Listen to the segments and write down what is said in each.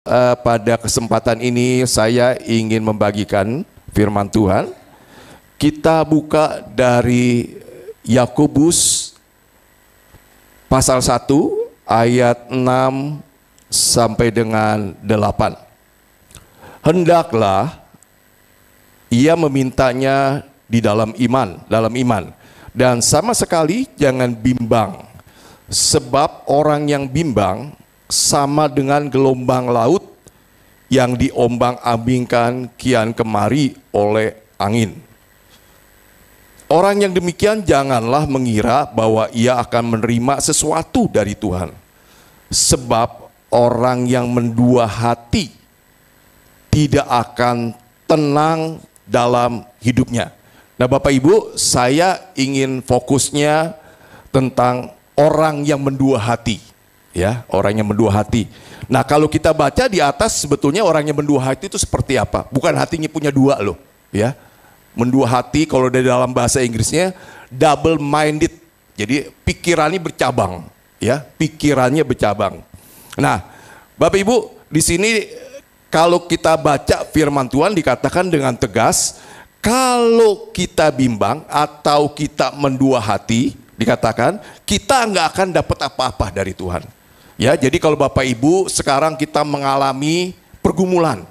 Pada kesempatan ini saya ingin membagikan firman Tuhan. Kita buka dari Yakobus pasal 1 ayat 6 sampai dengan 8. Hendaklah ia memintanya di dalam iman, dan sama sekali jangan bimbang, sebab orang yang bimbang sama dengan gelombang laut yang diombang-ambingkan kian kemari oleh angin. Orang yang demikian janganlah mengira bahwa ia akan menerima sesuatu dari Tuhan. Sebab orang yang mendua hati tidak akan tenang dalam hidupnya. Nah, Bapak Ibu, saya ingin fokusnya tentang orang yang mendua hati. Ya, orang yang mendua hati. Nah, kalau kita baca di atas, sebetulnya orang yang mendua hati itu seperti apa? Bukan hatinya punya dua loh, ya. Mendua hati kalau dari dalam bahasa Inggrisnya double minded. Jadi pikirannya bercabang, ya, pikirannya bercabang. Nah, Bapak Ibu, di sini kalau kita baca firman Tuhan dikatakan dengan tegas, kalau kita bimbang atau kita mendua hati, dikatakan kita nggak akan dapat apa-apa dari Tuhan. Ya, jadi kalau Bapak Ibu sekarang kita mengalami pergumulan,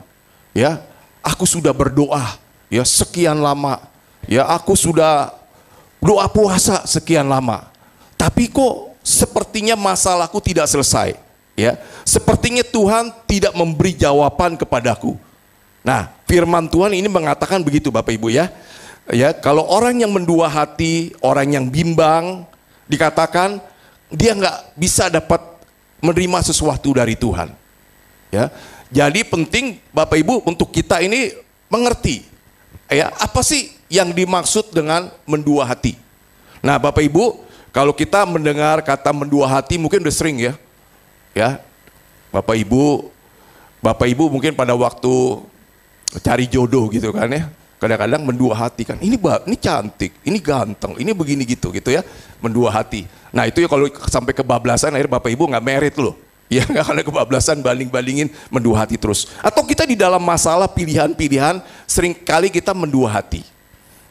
ya, aku sudah berdoa, ya, sekian lama, ya, aku sudah doa puasa sekian lama, tapi kok sepertinya masalahku tidak selesai, ya, sepertinya Tuhan tidak memberi jawaban kepadaku. Nah, firman Tuhan ini mengatakan begitu, Bapak Ibu, ya, ya, kalau orang yang mendua hati, orang yang bimbang, dikatakan dia nggak bisa dapat menerima sesuatu dari Tuhan, ya. Jadi penting Bapak Ibu untuk kita ini mengerti, ya, apa sih yang dimaksud dengan mendua hati. Nah, Bapak Ibu, kalau kita mendengar kata mendua hati mungkin udah sering, ya, ya, Bapak Ibu mungkin pada waktu cari jodoh gitu kan, ya, kadang-kadang mendua hati kan, ini cantik, ini ganteng, ini begini gitu ya, mendua hati. Nah, itu ya kalau sampai kebablasan akhirnya Bapak Ibu nggak merit loh, ya, nggak, karena kebablasan banding-bandingin mendua hati terus. Atau kita di dalam masalah pilihan-pilihan sering kali kita mendua hati,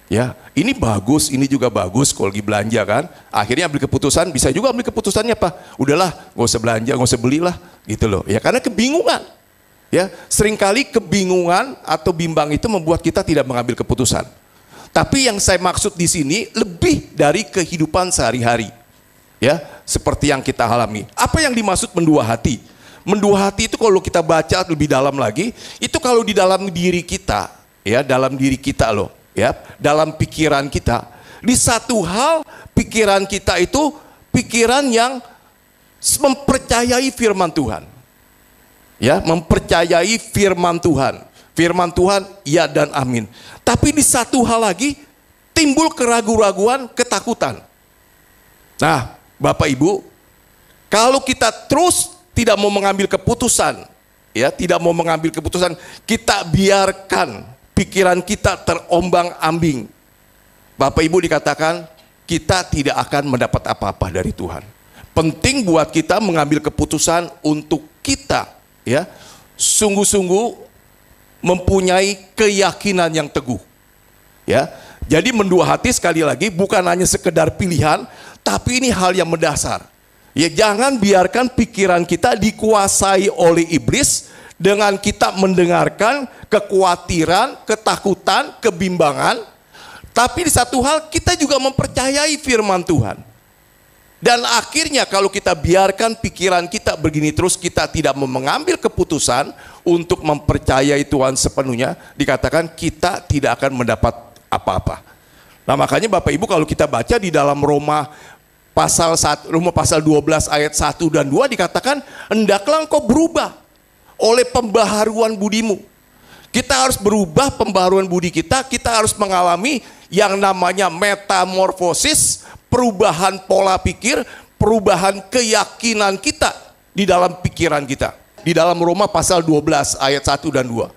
ya, ini bagus, ini juga bagus kalau lagi belanja kan, akhirnya ambil keputusan, bisa juga ambil keputusannya apa, udahlah nggak usah belanja, nggak usah belilah gitu loh, ya, karena kebingungan. Ya, seringkali kebingungan atau bimbang itu membuat kita tidak mengambil keputusan. Tapi yang saya maksud di sini lebih dari kehidupan sehari-hari. Ya, seperti yang kita alami. Apa yang dimaksud mendua hati? Mendua hati itu kalau kita baca lebih dalam lagi, itu kalau di dalam diri kita, ya, dalam diri kita loh, ya, dalam pikiran kita. Di satu hal pikiran kita itu pikiran yang mempercayai firman Tuhan. Ya, mempercayai firman Tuhan. Firman Tuhan, ya dan amin. Tapi di satu hal lagi timbul keraguan-raguan, ketakutan. Nah, Bapak Ibu, kalau kita terus tidak mau mengambil keputusan, ya, tidak mau mengambil keputusan, kita biarkan pikiran kita terombang-ambing. Bapak Ibu, dikatakan kita tidak akan mendapat apa-apa dari Tuhan. Penting buat kita mengambil keputusan untuk kita, ya, sungguh-sungguh mempunyai keyakinan yang teguh, ya. Jadi mendua hati sekali lagi bukan hanya sekedar pilihan, tapi ini hal yang mendasar. Ya, jangan biarkan pikiran kita dikuasai oleh iblis dengan kita mendengarkan kekhawatiran, ketakutan, kebimbangan. Tapi di satu hal kita juga mempercayai firman Tuhan. Dan akhirnya kalau kita biarkan pikiran kita begini terus, kita tidak mau mengambil keputusan untuk mempercayai Tuhan sepenuhnya, dikatakan kita tidak akan mendapat apa-apa. Nah, makanya Bapak Ibu kalau kita baca di dalam Roma pasal 12 ayat 1 dan 2 dikatakan, hendaklah engkau berubah oleh pembaharuan budimu. Kita harus berubah pembaharuan budi kita harus mengalami yang namanya metamorfosis, perubahan pola pikir, perubahan keyakinan kita di dalam pikiran kita. Di dalam Roma pasal 12 ayat 1 dan 2.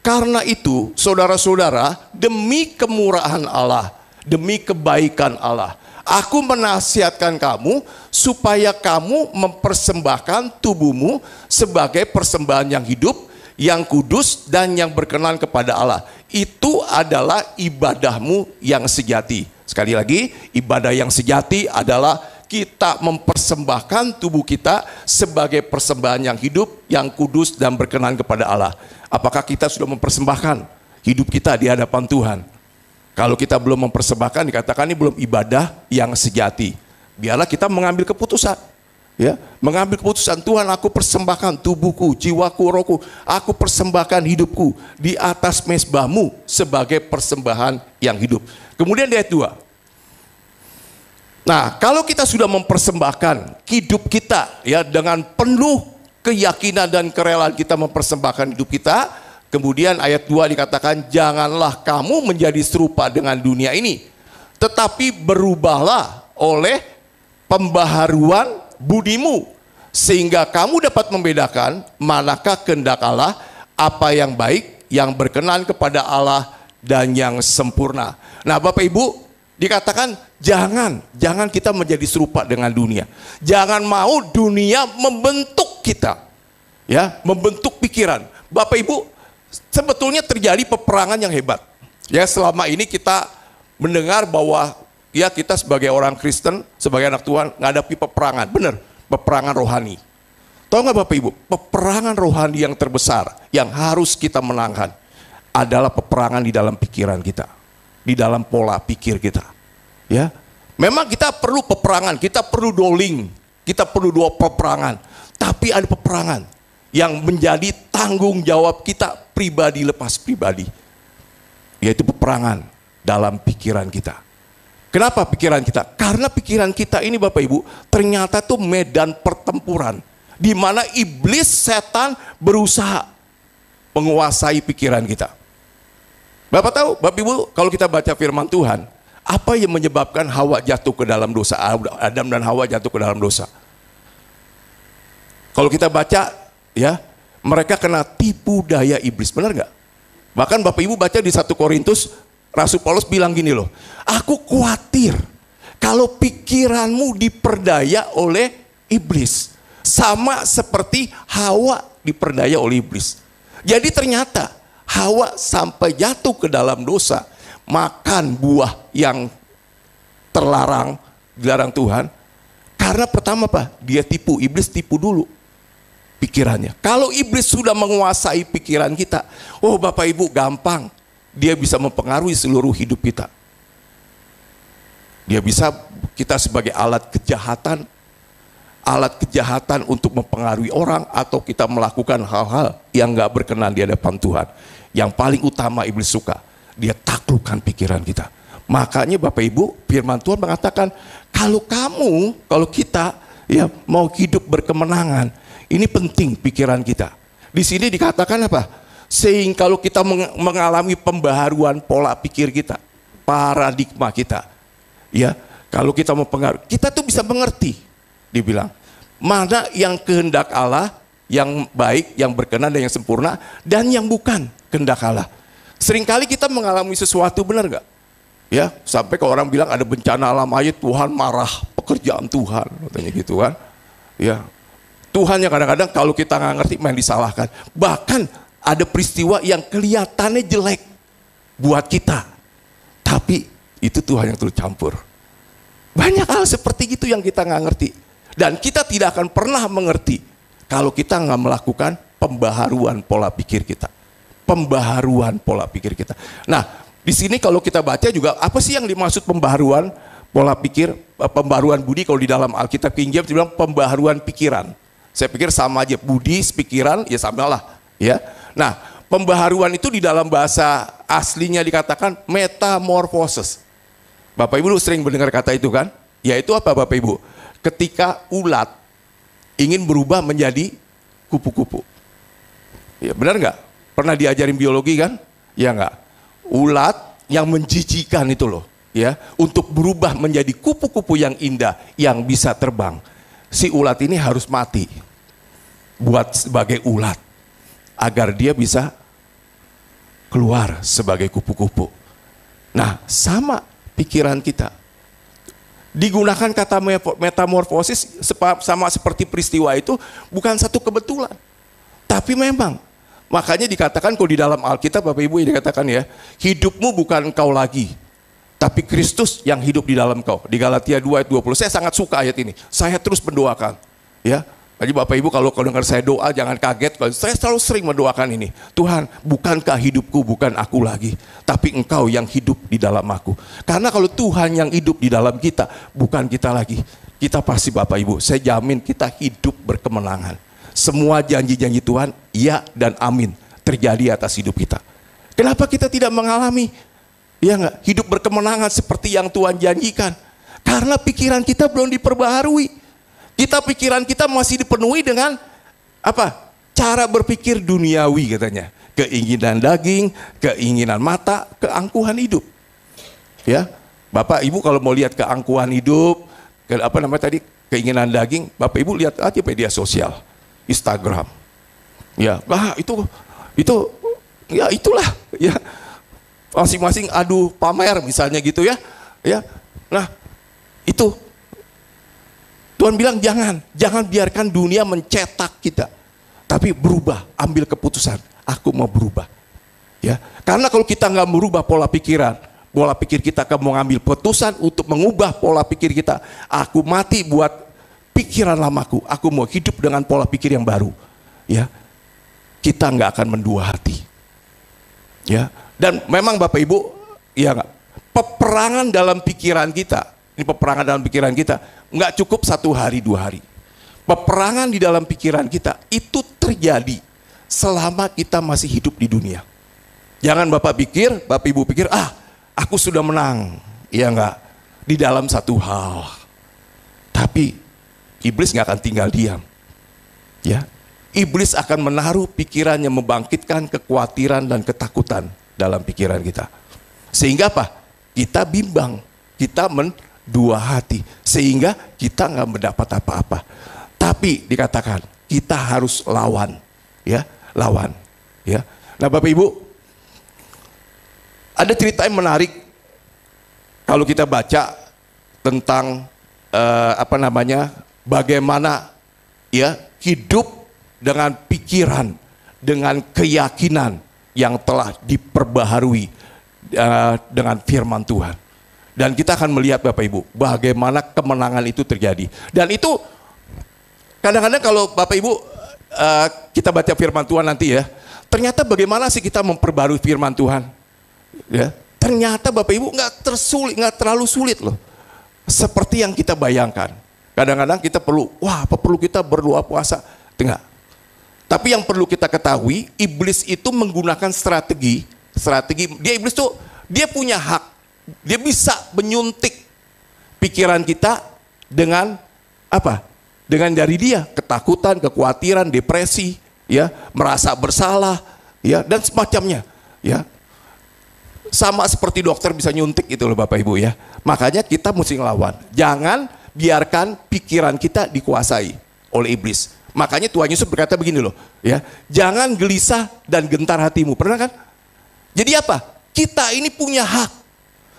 Karena itu, saudara-saudara, demi kemurahan Allah, demi kebaikan Allah, Aku menasihatkan kamu supaya kamu mempersembahkan tubuhmu sebagai persembahan yang hidup, yang kudus, dan yang berkenan kepada Allah. Itu adalah ibadahmu yang sejati. Sekali lagi, ibadah yang sejati adalah kita mempersembahkan tubuh kita sebagai persembahan yang hidup, yang kudus, dan berkenan kepada Allah. Apakah kita sudah mempersembahkan hidup kita di hadapan Tuhan? Kalau kita belum mempersembahkan, dikatakan ini belum ibadah yang sejati. Biarlah kita mengambil keputusan, ya, mengambil keputusan. Tuhan, aku persembahkan tubuhku, jiwaku, rohku, aku persembahkan hidupku di atas mezbahmu sebagai persembahan yang hidup. Kemudian di ayat 2. Nah, kalau kita sudah mempersembahkan hidup kita, ya, dengan penuh keyakinan dan kerelaan kita mempersembahkan hidup kita, kemudian ayat 2 dikatakan, janganlah kamu menjadi serupa dengan dunia ini, tetapi berubahlah oleh pembaharuan budimu, sehingga kamu dapat membedakan manakah kehendak Allah, apa yang baik, yang berkenan kepada Allah, dan yang sempurna. Nah, Bapak Ibu, dikatakan jangan kita menjadi serupa dengan dunia. Jangan mau dunia membentuk kita, ya, membentuk pikiran. Bapak Ibu, sebetulnya terjadi peperangan yang hebat. Ya, selama ini kita mendengar bahwa ya kita sebagai orang Kristen, sebagai anak Tuhan menghadapi peperangan. Benar, peperangan rohani. Tahu nggak Bapak Ibu, peperangan rohani yang terbesar yang harus kita menangkan adalah peperangan di dalam pikiran kita, di dalam pola pikir kita. Ya, memang kita perlu peperangan, kita perlu doling, kita perlu dua peperangan. Tapi ada peperangan yang menjadi tanggung jawab kita pribadi lepas pribadi, yaitu peperangan dalam pikiran kita. Kenapa pikiran kita? Karena pikiran kita ini Bapak Ibu ternyata tuh medan pertempuran, di mana iblis setan berusaha menguasai pikiran kita. Bapak tahu, Bapak Ibu, kalau kita baca firman Tuhan, apa yang menyebabkan Hawa jatuh ke dalam dosa? Adam dan Hawa jatuh ke dalam dosa. Kalau kita baca, ya, mereka kena tipu daya iblis, benar nggak? Bahkan Bapak Ibu baca di 1 Korintus, Rasul Paulus bilang gini loh, aku khawatir kalau pikiranmu diperdaya oleh iblis, sama seperti Hawa diperdaya oleh iblis. Jadi ternyata Hawa sampai jatuh ke dalam dosa, makan buah yang terlarang, dilarang Tuhan, karena pertama apa? Dia tipu, iblis tipu dulu pikirannya. Kalau iblis sudah menguasai pikiran kita, oh Bapak Ibu gampang, dia bisa mempengaruhi seluruh hidup kita. Dia bisa, kita sebagai alat kejahatan untuk mempengaruhi orang, atau kita melakukan hal-hal yang gak berkenan di hadapan Tuhan. Yang paling utama iblis suka, dia taklukkan pikiran kita. Makanya Bapak Ibu, firman Tuhan mengatakan, kalau kita ya mau hidup berkemenangan, ini penting pikiran kita. Di sini dikatakan apa? Sehingga kalau kita mengalami pembaharuan pola pikir kita, paradigma kita, ya, kalau kita mempengaruhi, kita tuh bisa mengerti, dibilang mana yang kehendak Allah, yang baik, yang berkenan dan yang sempurna, dan yang bukan kehendak Allah. Seringkali kita mengalami sesuatu, benar nggak? Ya, sampai ke orang bilang ada bencana alam aja, Tuhan marah, pekerjaan Tuhan, katanya gitu kan. Ya, Tuhan yang kadang-kadang kalau kita nggak ngerti main disalahkan. Bahkan ada peristiwa yang kelihatannya jelek buat kita, tapi itu Tuhan yang turut campur. Banyak hal seperti itu yang kita nggak ngerti, dan kita tidak akan pernah mengerti kalau kita nggak melakukan pembaharuan pola pikir kita. Pembaharuan pola pikir kita. Nah, di sini kalau kita baca juga, apa sih yang dimaksud pembaharuan pola pikir, pembaharuan budi? Kalau di dalam Alkitab King James dibilang pembaharuan pikiran. Saya pikir sama aja, budi, pikiran, ya samalah, ya. Nah, pembaharuan itu di dalam bahasa aslinya dikatakan metamorfosis. Bapak Ibu sering mendengar kata itu kan? Yaitu apa Bapak Ibu? Ketika ulat ingin berubah menjadi kupu-kupu. Ya, benar nggak? Pernah diajarin biologi kan? Ya nggak? Ulat yang menjijikan itu loh, ya, untuk berubah menjadi kupu-kupu yang indah, yang bisa terbang. Si ulat ini harus mati buat sebagai ulat, agar dia bisa keluar sebagai kupu-kupu. Nah, sama pikiran kita. Digunakan kata metamorfosis sama seperti peristiwa itu bukan satu kebetulan. Tapi memang, makanya dikatakan kalau di dalam Alkitab Bapak Ibu dikatakan ya, hidupmu bukan engkau lagi, tapi Kristus yang hidup di dalam kau. Di Galatia 2 ayat 20. Saya sangat suka ayat ini. Saya terus mendoakan. Ya, jadi Bapak Ibu kalau dengar saya doa jangan kaget. Saya selalu sering mendoakan ini. Tuhan, bukankah hidupku bukan aku lagi, tapi engkau yang hidup di dalam aku. Karena kalau Tuhan yang hidup di dalam kita, bukan kita lagi, kita pasti Bapak Ibu, saya jamin kita hidup berkemenangan. Semua janji-janji Tuhan, ya dan amin, terjadi atas hidup kita. Kenapa kita tidak mengalami hidup berkemenangan seperti yang Tuhan janjikan? Karena pikiran kita belum diperbaharui. Pikiran kita masih dipenuhi dengan apa? Cara berpikir duniawi katanya. Keinginan daging, keinginan mata, keangkuhan hidup. Ya, Bapak Ibu kalau mau lihat keangkuhan hidup, keinginan daging, Bapak Ibu lihat aja media sosial, Instagram. Ya, itu ya itulah ya. Masing-masing adu pamer misalnya gitu ya. Ya. Nah, itu Tuhan bilang jangan biarkan dunia mencetak kita. Tapi berubah, ambil keputusan. Aku mau berubah. Ya, karena kalau kita nggak merubah pola pikir kita akan mengambil keputusan untuk mengubah pola pikir kita. Aku mati buat pikiran lamaku. Aku mau hidup dengan pola pikir yang baru. Ya, kita nggak akan mendua hati. Ya, dan memang Bapak Ibu, ya peperangan dalam pikiran kita. Ini peperangan dalam pikiran kita nggak cukup 1 hari 2 hari. Peperangan di dalam pikiran kita itu terjadi selama kita masih hidup di dunia. Jangan Bapak Ibu pikir, aku sudah menang. Ya enggak, di dalam satu hal. Tapi iblis nggak akan tinggal diam. Ya, iblis akan menaruh pikiran yang membangkitkan kekhawatiran dan ketakutan dalam pikiran kita. Sehingga apa? Kita bimbang, kita dua hati, sehingga kita nggak mendapat apa-apa. Tapi dikatakan kita harus lawan, ya, lawan, ya. Nah Bapak Ibu, ada cerita yang menarik kalau kita baca tentang bagaimana ya hidup dengan pikiran, dengan keyakinan yang telah diperbaharui dengan firman Tuhan. Dan kita akan melihat Bapak Ibu, bagaimana kemenangan itu terjadi. Dan itu kadang-kadang kalau Bapak Ibu kita baca firman Tuhan nanti ya, ternyata bagaimana sih kita memperbarui firman Tuhan? Ya, ternyata Bapak Ibu nggak terlalu sulit loh, seperti yang kita bayangkan. Kadang-kadang kita perlu kita berdoa puasa, enggak. Tapi yang perlu kita ketahui, iblis itu menggunakan strategi. Iblis tuh dia punya hak. Dia bisa menyuntik pikiran kita dengan apa? Dengan dari dia ketakutan, kekhawatiran, depresi, ya, merasa bersalah, ya, dan semacamnya, ya. Sama seperti dokter bisa nyuntik itu loh Bapak Ibu ya. Makanya kita mesti ngelawan. Jangan biarkan pikiran kita dikuasai oleh iblis. Makanya Tuhan Yesus berkata begini loh, ya. Jangan gelisah dan gentar hatimu. Pernah kan? Jadi apa? Kita ini punya hak,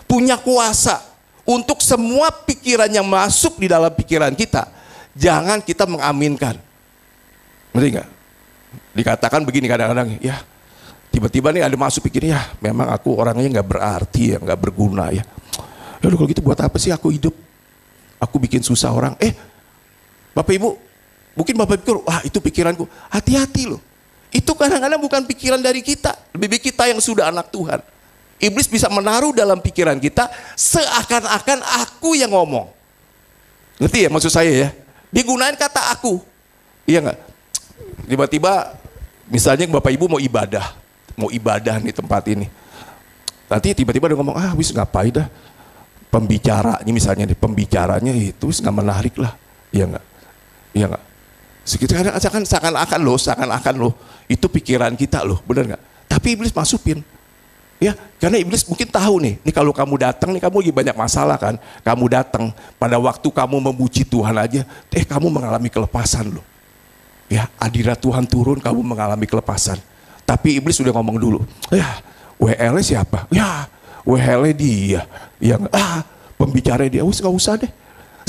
punya kuasa untuk semua pikiran yang masuk di dalam pikiran kita. Jangan kita mengaminkan. Ngerti nggak? Dikatakan begini kadang-kadang, ya tiba-tiba nih ada masuk pikir, ya memang aku orangnya nggak berarti, ya nggak berguna ya. Lalu kalau gitu buat apa sih aku hidup? Aku bikin susah orang. Bapak Ibu, mungkin Bapak pikir, itu pikiranku. Hati-hati loh. Itu kadang-kadang bukan pikiran dari kita. Lebih baik kita yang sudah anak Tuhan. Iblis bisa menaruh dalam pikiran kita seakan-akan aku yang ngomong. Ngerti ya maksud saya ya? Digunain kata aku. Iya nggak? Tiba-tiba misalnya Bapak Ibu mau ibadah nih tempat ini. Nanti tiba-tiba dia ngomong, wis ngapain dah. Pembicaranya itu wis nggak menarik lah. Iya nggak? Iya nggak? Sekitar seakan-akan loh. Itu pikiran kita loh, benar nggak? Tapi iblis masukin. Ya, karena iblis mungkin tahu nih kalau kamu datang nih, kamu lagi banyak masalah kan. Kamu datang pada waktu kamu memuji Tuhan aja, kamu mengalami kelepasan loh. Ya, hadirat Tuhan turun, kamu mengalami kelepasan. Tapi iblis sudah ngomong dulu, WL-nya siapa? Ya, WL-nya dia. Ya, pembicara dia, nggak usah deh.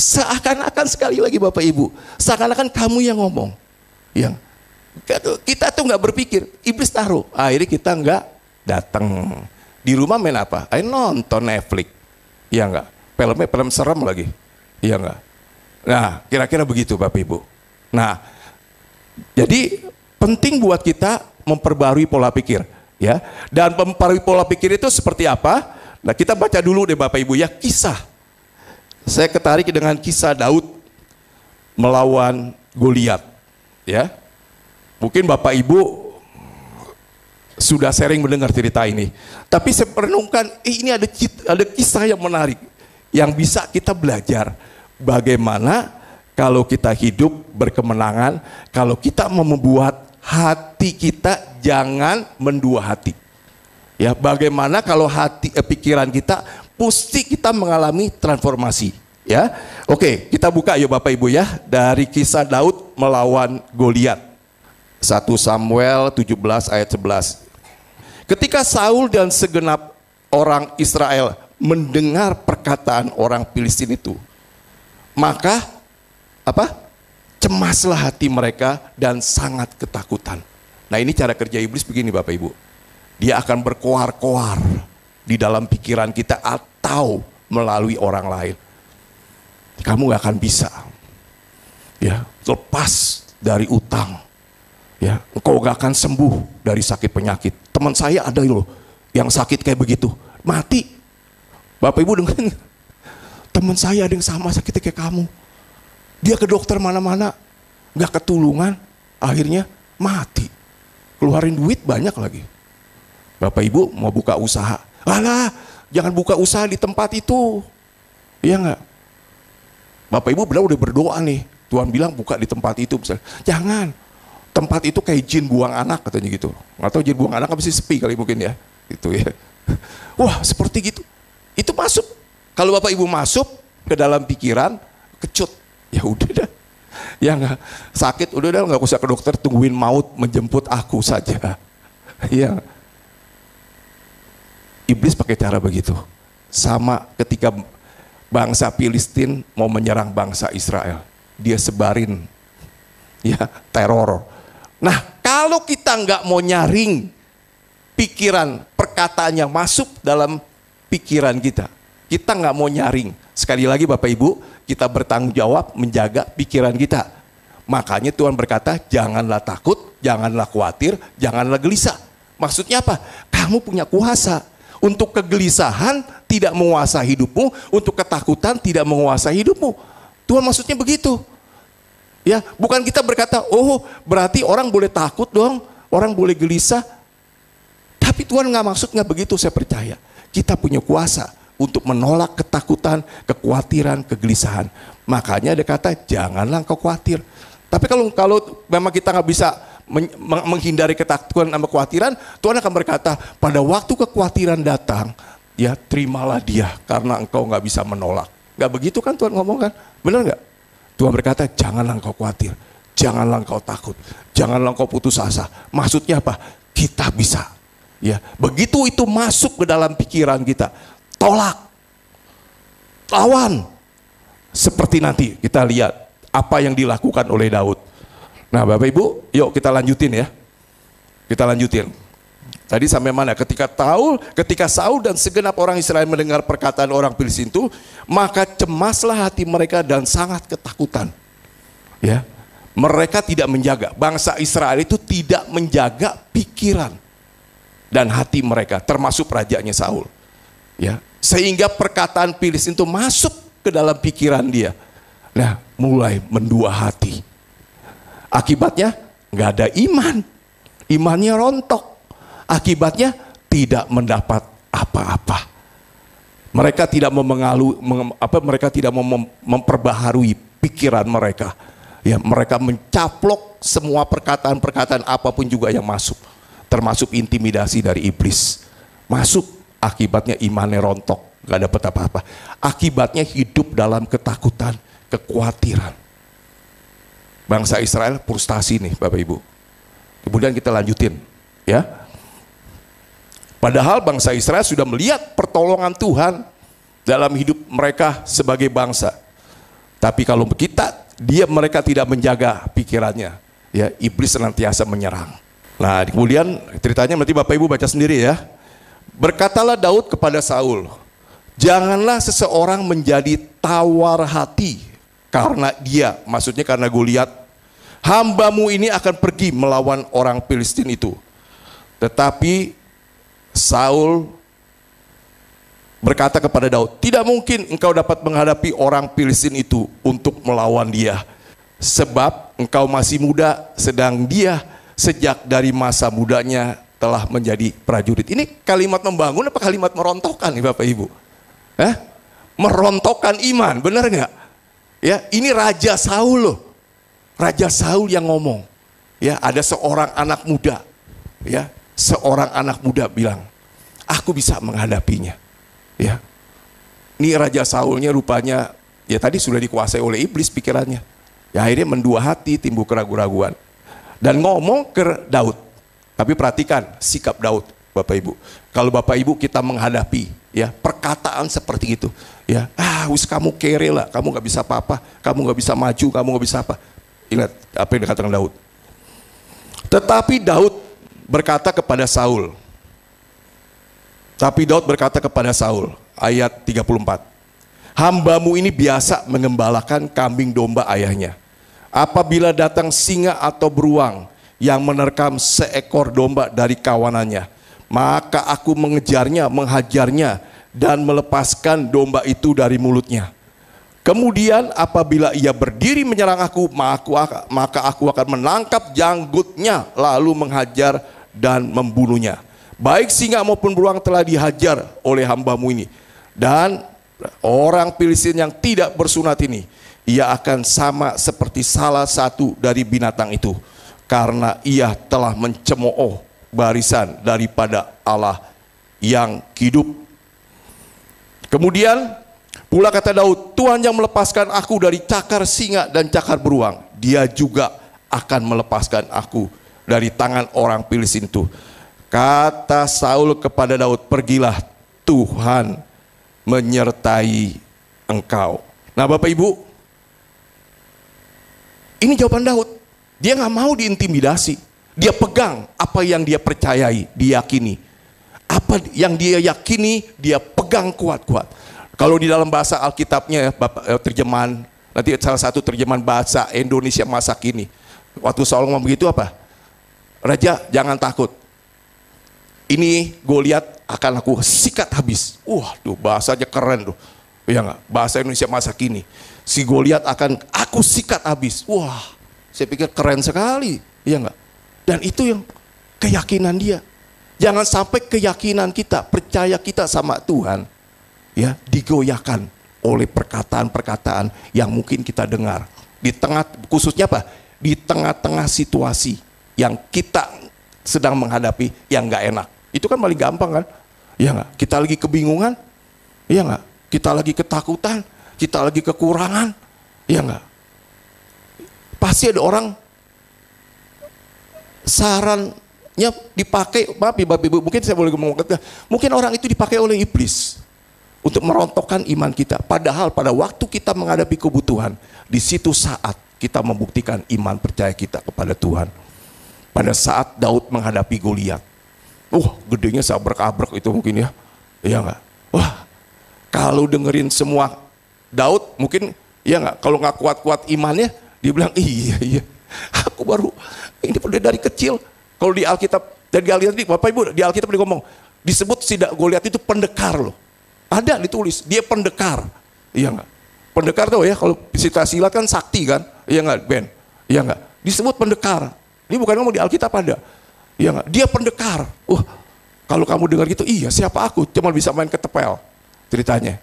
Seakan-akan sekali lagi Bapak Ibu, seakan-akan kamu yang ngomong. Yang kita tuh nggak berpikir, iblis taruh. Akhirnya kita nggak datang. Di rumah main apa? Ayo nonton Netflix. Iya nggak? Filmnya film serem lagi. Iya nggak? Nah, kira-kira begitu Bapak Ibu. Nah, jadi penting buat kita memperbarui pola pikir, ya. Dan memperbarui pola pikir itu seperti apa? Nah, kita baca dulu deh Bapak Ibu ya, Kisah. Saya ketarik dengan kisah Daud melawan Goliat, ya. Mungkin Bapak Ibu sudah sering mendengar cerita ini, tapi saya merenungkan, ini ada kisah yang menarik yang bisa kita belajar bagaimana kalau kita hidup berkemenangan, kalau kita mau membuat hati kita jangan mendua hati. Ya, bagaimana kalau pikiran kita pasti kita mengalami transformasi, ya. Oke, kita buka yuk Bapak Ibu ya, dari kisah Daud melawan Goliat. 1 Samuel 17 ayat 11. Ketika Saul dan segenap orang Israel mendengar perkataan orang Filistin itu, maka apa? Cemaslah hati mereka dan sangat ketakutan. Nah, ini cara kerja iblis begini Bapak Ibu. Dia akan berkoar-koar di dalam pikiran kita atau melalui orang lain. Kamu gak akan bisa, ya, lepas dari utang, ya, engkau gak akan sembuh dari sakit penyakit. Teman saya ada loh yang sakit kayak begitu, mati. Bapak Ibu dengerin, teman saya ada yang sama sakitnya kayak kamu. Dia ke dokter mana-mana, gak ketulungan, akhirnya mati. Keluarin duit banyak lagi. Bapak Ibu mau buka usaha, alah, jangan buka usaha di tempat itu. Iya enggak? Bapak Ibu udah berdoa nih, Tuhan bilang buka di tempat itu. Misalnya. Jangan, tempat itu kayak jin buang anak katanya gitu. Nggak tahu jin buang anak kan mesti sepi kali mungkin ya. Gitu ya. Wah seperti gitu. Itu masuk. Kalau Bapak Ibu masuk ke dalam pikiran, kecut. Ya udah dah. Ya enggak, sakit udah dah, nggak usah ke dokter, tungguin maut menjemput aku saja. Iya. Iblis pakai cara begitu. Sama ketika bangsa Filistin mau menyerang bangsa Israel, dia sebarin ya teror. Nah, kalau kita nggak mau nyaring pikiran, perkataan yang masuk dalam pikiran kita nggak mau nyaring. Sekali lagi Bapak Ibu, kita bertanggung jawab menjaga pikiran kita. Makanya Tuhan berkata, janganlah takut, janganlah khawatir, janganlah gelisah. Maksudnya apa? Kamu punya kuasa. Untuk kegelisahan tidak menguasai hidupmu, untuk ketakutan tidak menguasai hidupmu. Tuhan maksudnya begitu. Ya, bukan kita berkata, oh berarti orang boleh takut dong, orang boleh gelisah. Tapi Tuhan nggak begitu, saya percaya. Kita punya kuasa untuk menolak ketakutan, kekhawatiran, kegelisahan. Makanya ada kata, janganlah engkau khawatir. Tapi kalau memang kita nggak bisa menghindari ketakutan dan kekhawatiran, Tuhan akan berkata, pada waktu kekhawatiran datang, ya terimalah dia karena engkau nggak bisa menolak. Nggak begitu kan Tuhan ngomong kan? Benar nggak? Tuhan berkata, janganlah engkau khawatir, janganlah engkau takut, janganlah engkau putus asa. Maksudnya apa? Kita bisa. Ya, begitu itu masuk ke dalam pikiran kita, tolak, lawan. Seperti nanti kita lihat apa yang dilakukan oleh Daud. Nah Bapak Ibu, yuk kita lanjutin ya. Kita lanjutin. Tadi sampai mana? Ketika Saul dan segenap orang Israel mendengar perkataan orang Filistin itu, maka cemaslah hati mereka dan sangat ketakutan. Ya, mereka tidak menjaga. Bangsa Israel itu tidak menjaga pikiran dan hati mereka, termasuk rajanya Saul. Ya, sehingga perkataan Filistin itu masuk ke dalam pikiran dia. Nah, mulai mendua hati. Akibatnya nggak ada iman, imannya rontok. Akibatnya tidak mendapat apa-apa. Mereka tidak mereka tidak memperbaharui pikiran mereka. Ya, mereka mencaplok semua perkataan-perkataan apapun juga yang masuk, termasuk intimidasi dari iblis. Masuk, akibatnya imannya rontok, nggak dapat apa-apa. Akibatnya hidup dalam ketakutan, kekhawatiran. Bangsa Israel frustasi nih Bapak Ibu. Kemudian kita lanjutin ya. Padahal bangsa Israel sudah melihat pertolongan Tuhan dalam hidup mereka sebagai bangsa. Tapi kalau mereka tidak menjaga pikirannya, ya iblis senantiasa menyerang. Nah, kemudian ceritanya nanti Bapak Ibu baca sendiri ya. Berkatalah Daud kepada Saul, janganlah seseorang menjadi tawar hati karena dia, maksudnya karena Goliat, hambamu ini akan pergi melawan orang Filistin itu. Tetapi Saul berkata kepada Daud, tidak mungkin engkau dapat menghadapi orang Filistin itu untuk melawan dia, sebab engkau masih muda, sedang dia sejak dari masa mudanya telah menjadi prajurit. Ini kalimat membangun apa kalimat merontokkan nih Bapak Ibu? Merontokkan iman, benar nggak? Ya, ini Raja Saul loh. Raja Saul yang ngomong. Ya, ada seorang anak muda. Ya, seorang anak muda bilang, aku bisa menghadapinya. Ya, ini Raja Saulnya rupanya ya tadi sudah dikuasai oleh iblis pikirannya. Ya, akhirnya mendua hati, timbul keraguan-raguan dan ngomong ke Daud. Tapi perhatikan sikap Daud, Bapak Ibu. Kalau Bapak Ibu kita menghadapi ya perkataan seperti itu, ya, wis kamu kere lah, kamu nggak bisa apa-apa, kamu nggak bisa maju, kamu nggak bisa apa. Ingat apa yang dikatakan Daud. Tetapi Daud berkata kepada Saul. Ayat 34. Hambamu ini biasa mengembalakan kambing domba ayahnya. Apabila datang singa atau beruang yang menerkam seekor domba dari kawanannya, maka aku mengejarnya, menghajarnya, dan melepaskan domba itu dari mulutnya. Kemudian apabila ia berdiri menyerang aku, maka aku akan menangkap janggutnya, lalu menghajar dan membunuhnya. Baik singa maupun beruang telah dihajar oleh hambamu ini. Dan orang Filistin yang tidak bersunat ini, ia akan sama seperti salah satu dari binatang itu, karena ia telah mencemooh barisan daripada Allah yang hidup. Kemudian pula kata Daud, Tuhan yang melepaskan aku dari cakar singa dan cakar beruang, dia juga akan melepaskan aku dari tangan orang Filistin itu. Kata Saul kepada Daud, pergilah, Tuhan menyertai engkau. Nah Bapak Ibu, ini jawaban Daud. Dia nggak mau diintimidasi. Dia pegang apa yang dia percayai, diyakini. Apa yang dia yakini, dia pegang kuat-kuat. Kalau di dalam bahasa Alkitabnya, terjemahan, nanti salah satu terjemahan bahasa Indonesia masa kini. Waktu Saul ngomong begitu apa? Raja, jangan takut. Ini Goliat akan aku sikat habis. Tuh bahasanya keren tuh. Ya nggak? Bahasa Indonesia masa kini. Si Goliat akan aku sikat habis. Saya pikir keren sekali, ya enggak? Dan itu yang keyakinan dia. Jangan sampai keyakinan kita, percaya kita sama Tuhan, ya, digoyahkan oleh perkataan-perkataan yang mungkin kita dengar. Di tengah, khususnya apa? Di tengah-tengah situasi yang kita sedang menghadapi yang enggak enak. Itu kan paling gampang kan? Ya enggak? Kita lagi kebingungan, ya enggak? Kita lagi ketakutan, kita lagi kekurangan, ya enggak? Pasti ada orang sarannya dipakai, maaf ya Bapak Ibu, mungkin saya boleh ngomong, mungkin orang itu dipakai oleh iblis untuk merontokkan iman kita. Padahal pada waktu kita menghadapi kebutuhan, di situ saat kita membuktikan iman percaya kita kepada Tuhan. Pada saat Daud menghadapi Goliat, gedenya sabrak-abrak itu mungkin ya, iya nggak? Kalau dengerin semua Daud mungkin, ya nggak? Kalau nggak kuat-kuat imannya, dia bilang, iya, aku baru, ini udah dari kecil. Kalau di Alkitab, dan di Alkitab, Bapak Ibu, di Alkitab dia ngomong, disebut si Goliat itu pendekar loh. Ada ditulis, dia pendekar. Iya enggak? Pendekar tuh ya, kalau Sita silat kan sakti kan? Iya enggak, Ben? Iya enggak? Disebut pendekar. Ini bukan ngomong di Alkitab ada. Iya enggak? Dia pendekar. Kalau kamu dengar gitu, iya siapa aku? Cuma bisa main ketepel ceritanya.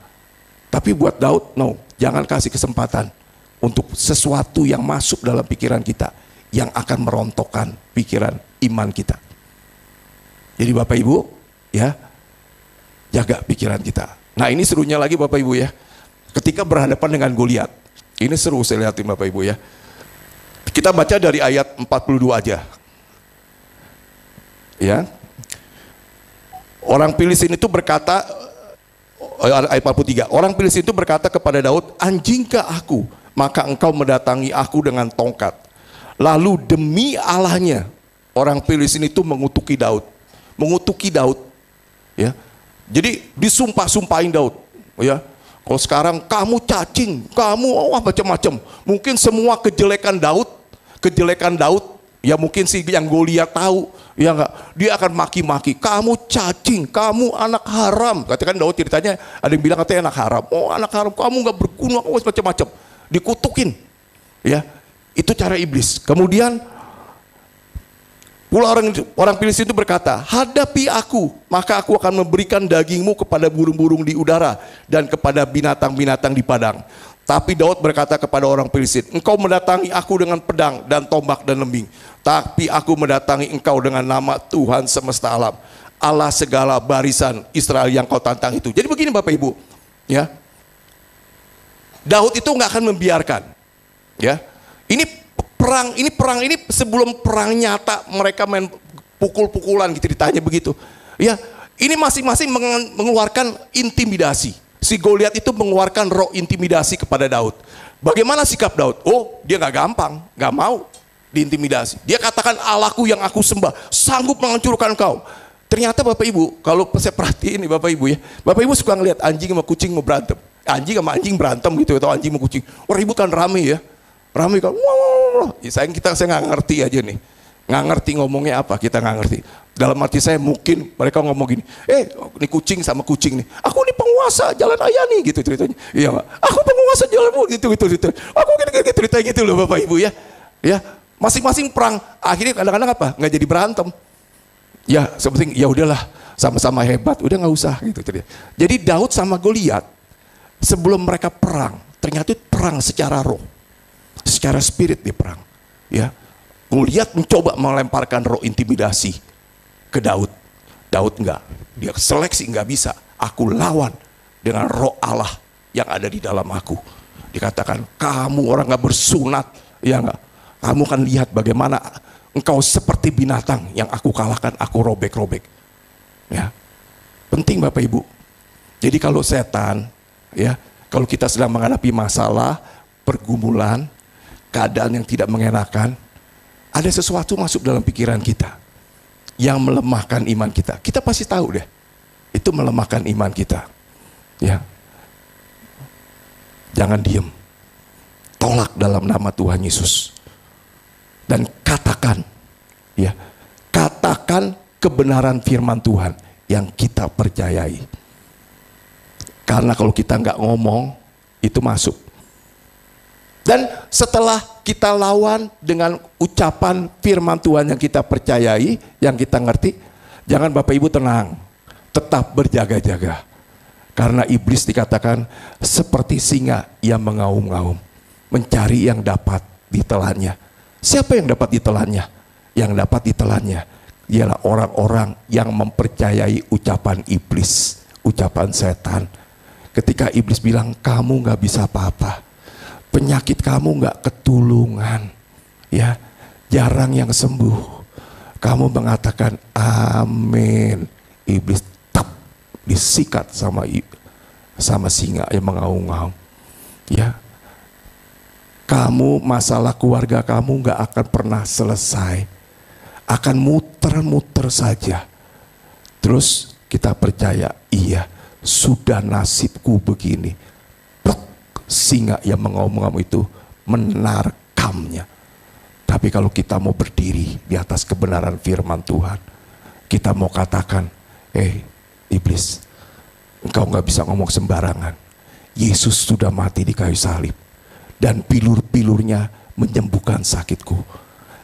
Tapi buat Daud, no, jangan kasih kesempatan untuk sesuatu yang masuk dalam pikiran kita yang akan merontokkan pikiran iman kita. Jadi Bapak Ibu, ya, jaga pikiran kita. Nah ini serunya lagi Bapak Ibu ya, ketika berhadapan dengan Goliat, ini seru saya lihatin Bapak Ibu ya. Kita baca dari ayat 42 aja. Ya. Orang Filistin itu berkata, ayat 43, orang Filistin itu berkata kepada Daud, anjingkah aku maka engkau mendatangi aku dengan tongkat. Lalu demi Allahnya, orang Filistin itu mengutuki Daud. Mengutuki Daud. Ya. Jadi disumpah-sumpahin Daud. Ya. Kalau sekarang kamu cacing, kamu macam-macam. Mungkin semua kejelekan Daud, ya mungkin sih yang Goliat tahu, ya enggak, dia akan maki-maki, kamu cacing, kamu anak haram. Katakan Daud ceritanya, ada yang bilang katanya anak haram. Oh anak haram, kamu nggak berguna, macam-macam. Dikutukin, ya itu cara iblis. Kemudian pula orang Filistin itu berkata, hadapi aku, maka aku akan memberikan dagingmu kepada burung-burung di udara dan kepada binatang-binatang di padang. Tapi Daud berkata kepada orang Filistin, engkau mendatangi aku dengan pedang dan tombak dan lembing, tapi aku mendatangi engkau dengan nama Tuhan semesta alam, Allah segala barisan Israel yang kau tantang itu. Jadi begini Bapak Ibu, ya, Daud itu nggak akan membiarkan, ya. Ini perang ini sebelum perang nyata mereka main pukul-pukulan gitu, ditanya begitu. Ya, ini masing-masing mengeluarkan intimidasi. Si Goliat itu mengeluarkan roh intimidasi kepada Daud. Bagaimana sikap Daud? Oh, dia nggak gampang, nggak mau diintimidasi. Dia katakan Allahku yang aku sembah sanggup menghancurkan kau. Ternyata Bapak Ibu, kalau saya perhatiin nih Bapak Ibu ya, Bapak Ibu suka ngelihat anjing sama kucing mau berantem. Anjing sama anjing berantem gitu, atau anjing sama kucing. Wah ribut kan rame ya. Rame kan, ya, saya nggak ngerti aja nih, nggak ngerti ngomongnya apa, kita nggak ngerti. Dalam arti saya mungkin mereka ngomong gini, ini kucing sama kucing nih, aku ini penguasa jalan ayah nih gitu ceritanya. Iya Pak, aku penguasa jalanmu gitu, aku gitu ceritanya gitu loh Bapak Ibu ya. Ya masing-masing perang, akhirnya kadang-kadang apa? Nggak jadi berantem. Ya seperti ya udahlah sama-sama hebat, udah nggak usah gitu. Jadi Daud sama Goliat sebelum mereka perang, ternyata perang secara roh. Secara spirit di perang, ya. Goliat mencoba melemparkan roh intimidasi ke Daud. Daud enggak, dia seleksi enggak bisa. Aku lawan dengan roh Allah yang ada di dalam aku. Dikatakan kamu orang enggak bersunat, ya enggak. Kamu kan lihat bagaimana engkau seperti binatang yang aku kalahkan, aku robek-robek. Ya, penting Bapak Ibu. Jadi kalau setan, ya, kalau kita sedang menghadapi masalah, pergumulan, keadaan yang tidak mengenakan, ada sesuatu masuk dalam pikiran kita yang melemahkan iman kita. Kita pasti tahu deh, itu melemahkan iman kita. Ya, jangan diem, tolak dalam nama Tuhan Yesus dan katakan, ya, katakan kebenaran firman Tuhan yang kita percayai. Karena kalau kita nggak ngomong, itu masuk. Dan setelah kita lawan dengan ucapan firman Tuhan yang kita percayai, yang kita ngerti, jangan Bapak Ibu tenang, tetap berjaga-jaga. Karena iblis dikatakan seperti singa yang mengaum-ngaum, mencari yang dapat ditelannya. Siapa yang dapat ditelannya? Yang dapat ditelannya ialah orang-orang yang mempercayai ucapan iblis, ucapan setan. Ketika iblis bilang kamu gak bisa apa-apa, penyakit kamu nggak ketulungan, ya, jarang yang sembuh. Kamu mengatakan amin, iblis tap disikat sama singa yang mengaum-ngaum. Ya, kamu masalah keluarga kamu nggak akan pernah selesai, akan muter-muter saja. Terus kita percaya, iya, sudah nasibku begini. Singa yang mengaum-ngaum itu menerkamnya. Tapi kalau kita mau berdiri di atas kebenaran firman Tuhan, kita mau katakan, iblis, engkau gak bisa ngomong sembarangan. Yesus sudah mati di kayu salib dan pilur-pilurnya menyembuhkan sakitku.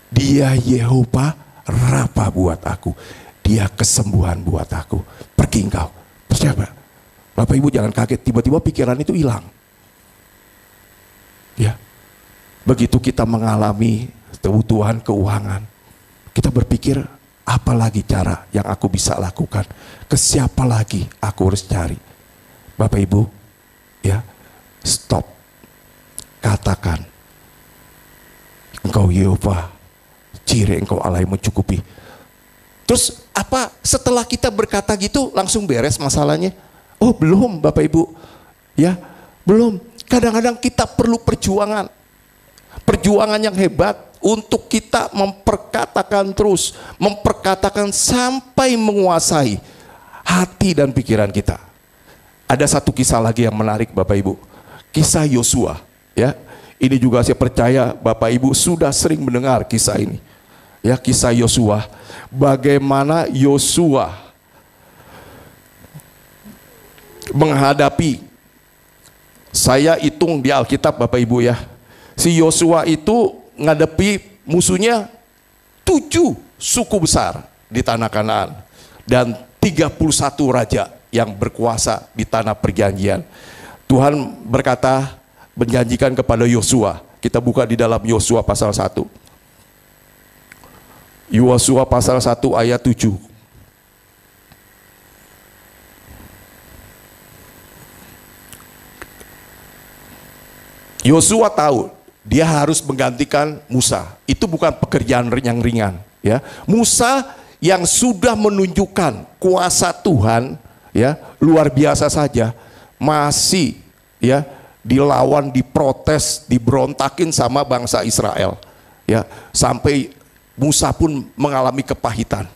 Dia Yehova Rafa buat aku, dia kesembuhan buat aku. Pergi engkau. Percaya Bapak Ibu jangan kaget, tiba-tiba pikiran itu hilang. Ya, begitu kita mengalami kebutuhan keuangan, kita berpikir apa lagi cara yang aku bisa lakukan, ke siapa lagi aku harus cari. Bapak Ibu, ya, stop, katakan, engkau Yehova Jireh, engkau Allah yang mencukupi. Terus apa setelah kita berkata gitu langsung beres masalahnya? Oh belum Bapak Ibu, ya belum. kadang-kadang kita perlu perjuangan. Perjuangan yang hebat untuk kita memperkatakan terus, memperkatakan sampai menguasai hati dan pikiran kita. Ada satu kisah lagi yang menarik Bapak Ibu. Kisah Yosua, ya. Ini juga saya percaya Bapak Ibu sudah sering mendengar kisah ini. Ya, kisah Yosua. Bagaimana Yosua menghadapi, saya hitung di Alkitab Bapak Ibu ya. Si Yosua itu ngadepi musuhnya 7 suku besar di tanah Kanaan dan 31 raja yang berkuasa di tanah perjanjian. Tuhan berkata, menjanjikan kepada Yosua. Kita buka di dalam Yosua pasal 1. Yosua pasal 1 ayat 7. Yosua tahu dia harus menggantikan Musa. Itu bukan pekerjaan yang ringan, ya. Musa yang sudah menunjukkan kuasa Tuhan, ya, luar biasa saja, masih, ya, dilawan, diprotes, diberontakin sama bangsa Israel, ya, sampai Musa pun mengalami kepahitan.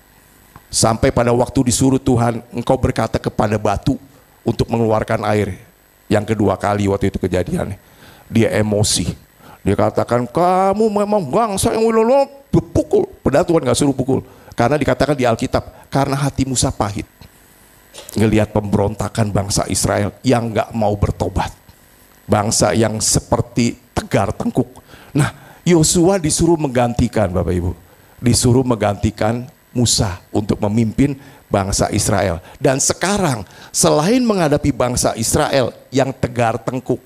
Sampai pada waktu disuruh Tuhan, engkau berkata kepada batu untuk mengeluarkan air. Yang kedua kali waktu itu kejadiannya, dia emosi. Dia katakan, kamu memang bangsa yang pukul. Padahal Tuhan gak suruh pukul. Karena dikatakan di Alkitab, karena hati Musa pahit. Ngelihat pemberontakan bangsa Israel yang gak mau bertobat. Bangsa yang seperti tegar tengkuk. Nah, Yosua disuruh menggantikan Bapak Ibu. Disuruh menggantikan Musa untuk memimpin bangsa Israel. Dan sekarang, selain menghadapi bangsa Israel yang tegar tengkuk,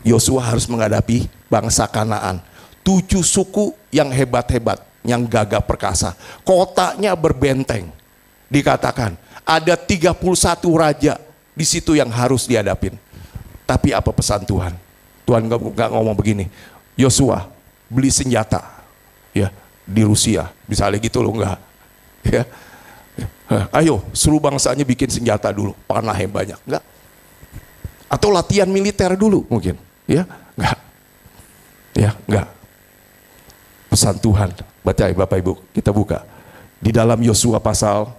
Yosua harus menghadapi bangsa Kanaan. 7 suku yang hebat-hebat, yang gagah perkasa. Kotanya berbenteng. Dikatakan ada 31 raja di situ yang harus dihadapin. Tapi apa pesan Tuhan? Tuhan nggak ngomong begini, Yosua beli senjata, ya, di Rusia, misalnya gitu loh, enggak. Ya, ayo suruh bangsanya bikin senjata dulu, panah yang banyak, enggak. Atau latihan militer dulu mungkin. Ya, enggak. Ya, enggak. Pesan Tuhan, baca ya Bapak Ibu, kita buka di dalam Yosua pasal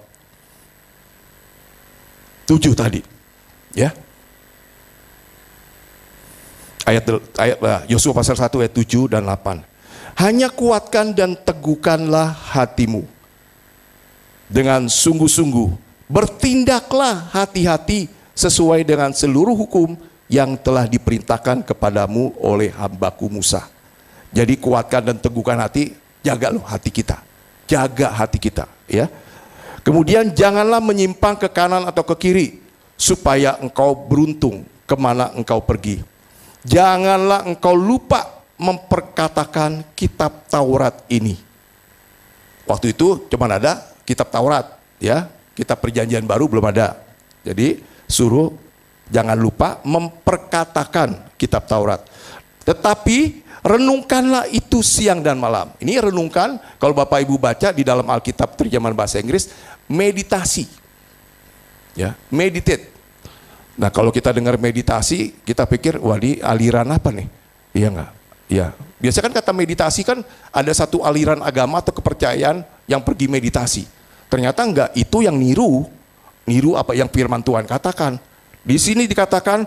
7 tadi. Ya. Ayat Yosua pasal 1 ayat 7 dan 8. Hanya kuatkan dan teguhkanlah hatimu dengan sungguh-sungguh. Bertindaklah hati-hati sesuai dengan seluruh hukum yang telah diperintahkan kepadamu oleh hambaku Musa. Jadi kuatkan dan teguhkan hati, jaga loh hati kita. Jaga hati kita, ya. Kemudian janganlah menyimpang ke kanan atau ke kiri, supaya engkau beruntung kemana engkau pergi. Janganlah engkau lupa memperkatakan kitab Taurat ini. Waktu itu cuma ada kitab Taurat, ya. Kitab Perjanjian Baru belum ada. Jadi suruh jangan lupa memperkatakan kitab Taurat. Tetapi renungkanlah itu siang dan malam. Ini renungkan, kalau Bapak Ibu baca di dalam Alkitab terjemahan bahasa Inggris, meditasi. Ya, meditate. Nah, kalau kita dengar meditasi, kita pikir, wah ini aliran apa nih? Iya enggak? Iya. Biasanya kan kata meditasi kan ada satu aliran agama atau kepercayaan yang pergi meditasi. Ternyata enggak, itu yang niru apa yang firman Tuhan katakan. Di sini dikatakan,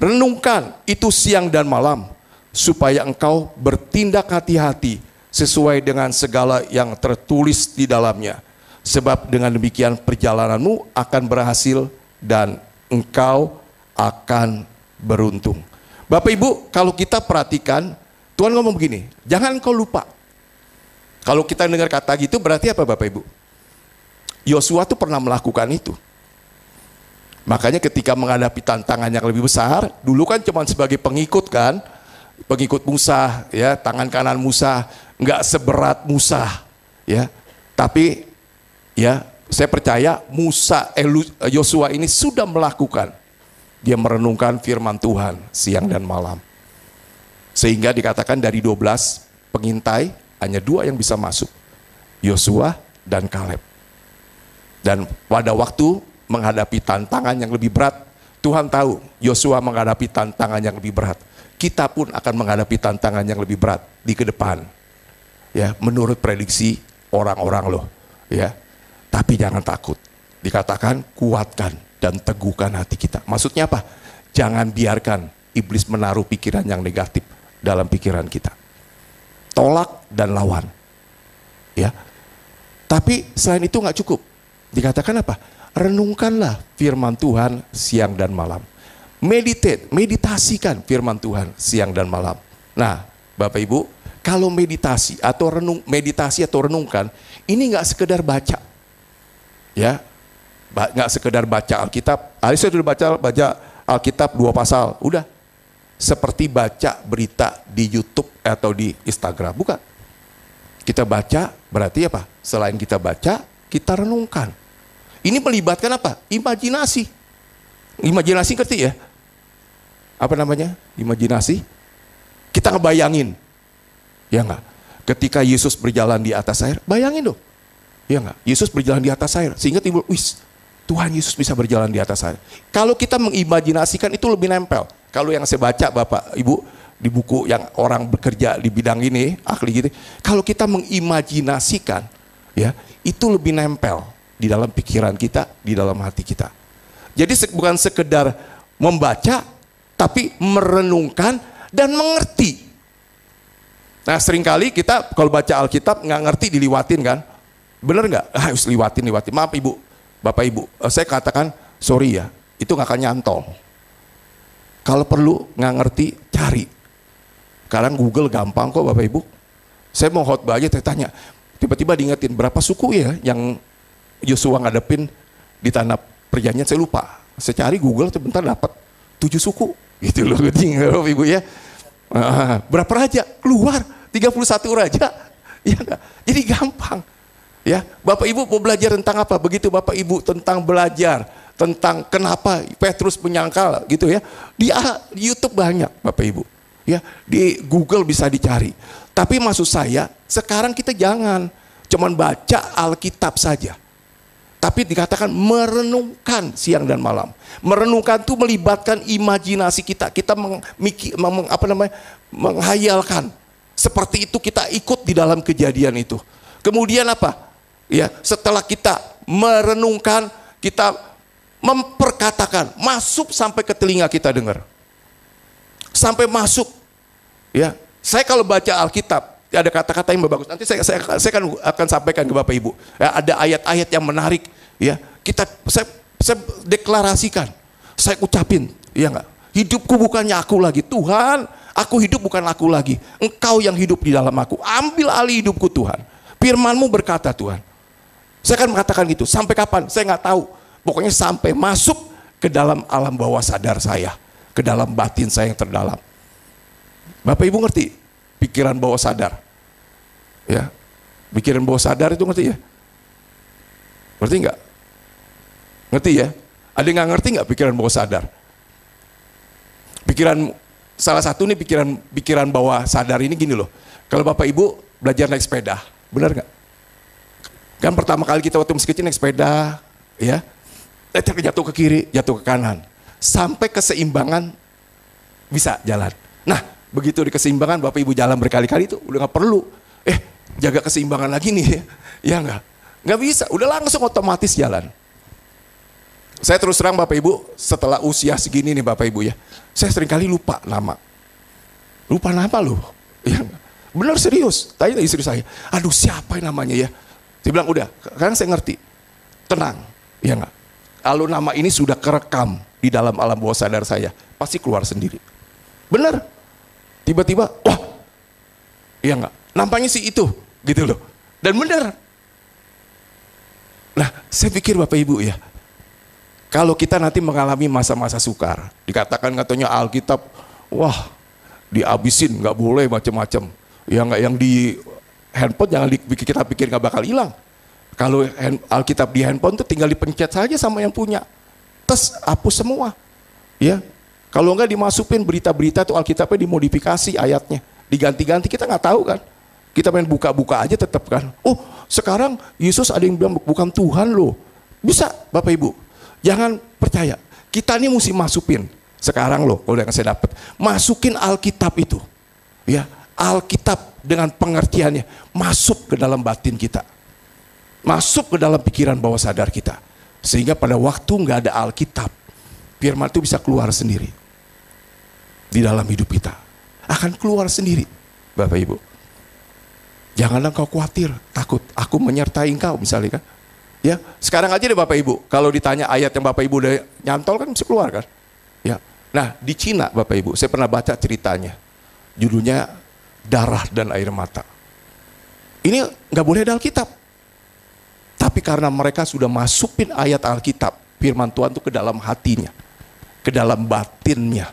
renungkan itu siang dan malam, supaya engkau bertindak hati-hati sesuai dengan segala yang tertulis di dalamnya. Sebab dengan demikian perjalananmu akan berhasil dan engkau akan beruntung. Bapak Ibu, kalau kita perhatikan, Tuhan ngomong begini, jangan engkau lupa. Kalau kita dengar kata gitu berarti apa Bapak Ibu? Yosua tuh pernah melakukan itu. Makanya ketika menghadapi tantangan yang lebih besar, dulu kan cuma sebagai pengikut kan, pengikut Musa, ya, tangan kanan Musa, nggak seberat Musa, ya. Tapi, ya, saya percaya Yosua ini sudah melakukan. Dia merenungkan firman Tuhan siang dan malam. Sehingga dikatakan dari 12 pengintai, hanya 2 yang bisa masuk. Yosua dan Kaleb. Dan pada waktu menghadapi tantangan yang lebih berat, Tuhan tahu Yosua menghadapi tantangan yang lebih berat. Kita pun akan menghadapi tantangan yang lebih berat di ke depan. Ya, menurut prediksi orang-orang loh, ya. Tapi jangan takut. Dikatakan kuatkan dan teguhkan hati kita. Maksudnya apa? Jangan biarkan iblis menaruh pikiran yang negatif dalam pikiran kita. Tolak dan lawan. Ya. Tapi selain itu nggak cukup. Dikatakan apa? Renungkanlah firman Tuhan siang dan malam. Meditasikan firman Tuhan siang dan malam. Nah, Bapak Ibu, kalau meditasi atau renungkan, ini nggak sekedar baca, ya, nggak sekedar baca Alkitab. Saya sudah baca Alkitab 2 pasal, udah. Seperti baca berita di YouTube atau di Instagram, bukan? Kita baca berarti apa? Selain kita baca, kita renungkan. Ini melibatkan apa? Imajinasi. Imajinasi ngerti ya? Apa namanya? Imajinasi. Kita ngebayangin. Ya enggak? Ketika Yesus berjalan di atas air, bayangin dong. Ya enggak? Yesus berjalan di atas air. Sehingga timbul, wis, Tuhan Yesus bisa berjalan di atas air. Kalau kita mengimajinasikan itu lebih nempel. Kalau yang saya baca Bapak Ibu di buku yang orang bekerja di bidang ini, ahli gitu. Kalau kita mengimajinasikan, ya, itu lebih nempel di dalam pikiran kita, di dalam hati kita. Jadi bukan sekedar membaca, tapi merenungkan dan mengerti. Nah, seringkali kita kalau baca Alkitab nggak ngerti diliwatin kan? Bener nggak? Harus liwatin. Maaf Ibu, Bapak Ibu, saya katakan sorry ya, itu nggak akan nyantol. Kalau perlu nggak ngerti, cari. Sekarang Google gampang kok Bapak Ibu. Saya mau khotbah aja, saya tanya, tiba-tiba diingetin berapa suku ya yang Yosua ngadepin di tanah perjanjian, saya lupa. Saya cari Google, sebentar dapat 7 suku, gitu loh, Bapak Ibu ya. Berapa raja? Keluar 31 raja. Ya, jadi gampang. Ya, Bapak Ibu mau belajar tentang apa? Begitu Bapak Ibu tentang belajar tentang kenapa Petrus menyangkal gitu ya. Di YouTube banyak Bapak Ibu. Ya, di Google bisa dicari. Tapi maksud saya, sekarang kita jangan cuman baca Alkitab saja. Tapi dikatakan merenungkan siang dan malam. Merenungkan itu melibatkan imajinasi kita. Kita menghayalkan. Seperti itu kita ikut di dalam kejadian itu. Kemudian apa? Ya, setelah kita merenungkan, kita memperkatakan, masuk sampai ke telinga kita dengar. Sampai masuk. Ya, saya kalau baca Alkitab, ada kata-kata yang bagus. Nanti saya akan sampaikan ke Bapak Ibu. Ya, ada ayat-ayat yang menarik. Ya, saya deklarasikan, saya ucapin, ya enggak? Hidupku bukannya aku lagi, Tuhan. Aku hidup bukan aku lagi. Engkau yang hidup di dalam aku. Ambil alih hidupku Tuhan. Firman-Mu berkata Tuhan. Saya akan mengatakan gitu. Sampai kapan? Saya nggak tahu. Pokoknya sampai masuk ke dalam alam bawah sadar saya, ke dalam batin saya yang terdalam. Bapak Ibu ngerti pikiran bawah sadar? Ya, pikiran bawah sadar itu ngerti ya? Ngerti nggak? Ngerti ya? Ada yang nggak ngerti nggak pikiran bawah sadar? Pikiran salah satu nih pikiran bawah sadar ini gini loh. Kalau Bapak Ibu belajar naik sepeda, benar nggak? Kan pertama kali kita waktu masih kecil naik sepeda, ya, jatuh ke kiri, jatuh ke kanan, sampai keseimbangan bisa jalan. Nah, begitu di keseimbangan Bapak Ibu jalan berkali-kali itu udah nggak perlu, jaga keseimbangan lagi nih, ya nggak bisa, udah langsung otomatis jalan. Saya terus terang Bapak Ibu, setelah usia segini nih Bapak Ibu ya, saya seringkali lupa nama loh, ya, bener serius. Tanya istri saya, aduh siapa namanya ya? Dia bilang udah, sekarang saya ngerti, tenang, ya nggak? Kalau nama ini sudah kerekam di dalam alam bawah sadar saya, pasti keluar sendiri. Bener, tiba-tiba, wah, ya nggak? Nampaknya sih itu, gitu loh. Dan bener. Nah, saya pikir Bapak Ibu ya, kalau kita nanti mengalami masa-masa sukar, dikatakan katanya Alkitab, wah, dihabisin, nggak boleh macam-macam. Ya nggak, yang di handphone jangan kita pikir nggak bakal hilang. Kalau Alkitab di handphone tuh tinggal dipencet saja sama yang punya, terus hapus semua. Ya, kalau nggak dimasukin berita-berita tuh Alkitabnya dimodifikasi ayatnya, diganti-ganti, kita nggak tahu kan. Kita main buka-buka aja tetap kan. Oh, sekarang Yesus ada yang bilang bukan Tuhan loh. Bisa Bapak Ibu. Jangan percaya. Kita ini mesti masukin. Sekarang loh, kalau yang saya dapat, masukin Alkitab itu. Ya, Alkitab dengan pengertiannya masuk ke dalam batin kita. Masuk ke dalam pikiran bawah sadar kita. Sehingga pada waktu nggak ada Alkitab, firman itu bisa keluar sendiri. Di dalam hidup kita. Akan keluar sendiri, Bapak Ibu. Janganlah kau khawatir, takut. Aku menyertai engkau misalnya kan. Ya, sekarang aja deh Bapak Ibu. Kalau ditanya ayat yang Bapak Ibu udah nyantol kan bisa keluar kan. Ya. Nah, di Cina Bapak Ibu, saya pernah baca ceritanya. Judulnya Darah dan Air Mata. Ini nggak boleh ada Alkitab. Tapi karena mereka sudah masukin ayat Alkitab, firman Tuhan itu ke dalam hatinya, ke dalam batinnya.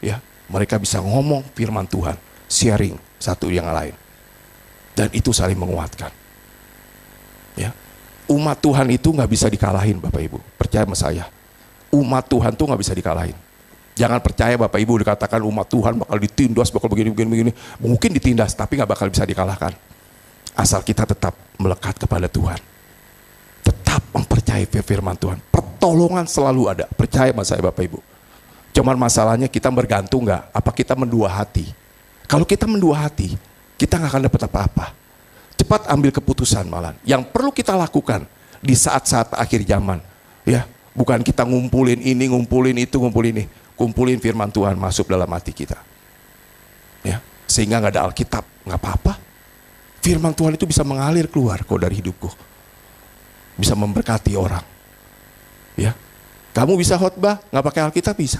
Ya, mereka bisa ngomong firman Tuhan, sharing satu yang lain. Dan itu saling menguatkan. Ya. Umat Tuhan itu nggak bisa dikalahin Bapak Ibu. Percaya sama saya. Umat Tuhan tuh nggak bisa dikalahin. Jangan percaya Bapak Ibu dikatakan umat Tuhan bakal ditindas, bakal begini. Mungkin ditindas, tapi nggak bakal bisa dikalahkan. Asal kita tetap melekat kepada Tuhan. Tetap mempercayai firman Tuhan. Pertolongan selalu ada. Percaya sama saya Bapak Ibu. Cuman masalahnya kita bergantung nggak? Apa kita mendua hati? Kalau kita mendua hati, kita nggak akan dapat apa-apa. Cepat ambil keputusan malah. Yang perlu kita lakukan di saat-saat akhir zaman. Ya, bukan kita ngumpulin ini, ngumpulin itu, ngumpulin ini. Kumpulin firman Tuhan masuk dalam hati kita. Ya, sehingga nggak ada Alkitab, nggak apa-apa. Firman Tuhan itu bisa mengalir keluar kok dari hidupku. Bisa memberkati orang. Ya, kamu bisa khotbah nggak pakai Alkitab bisa.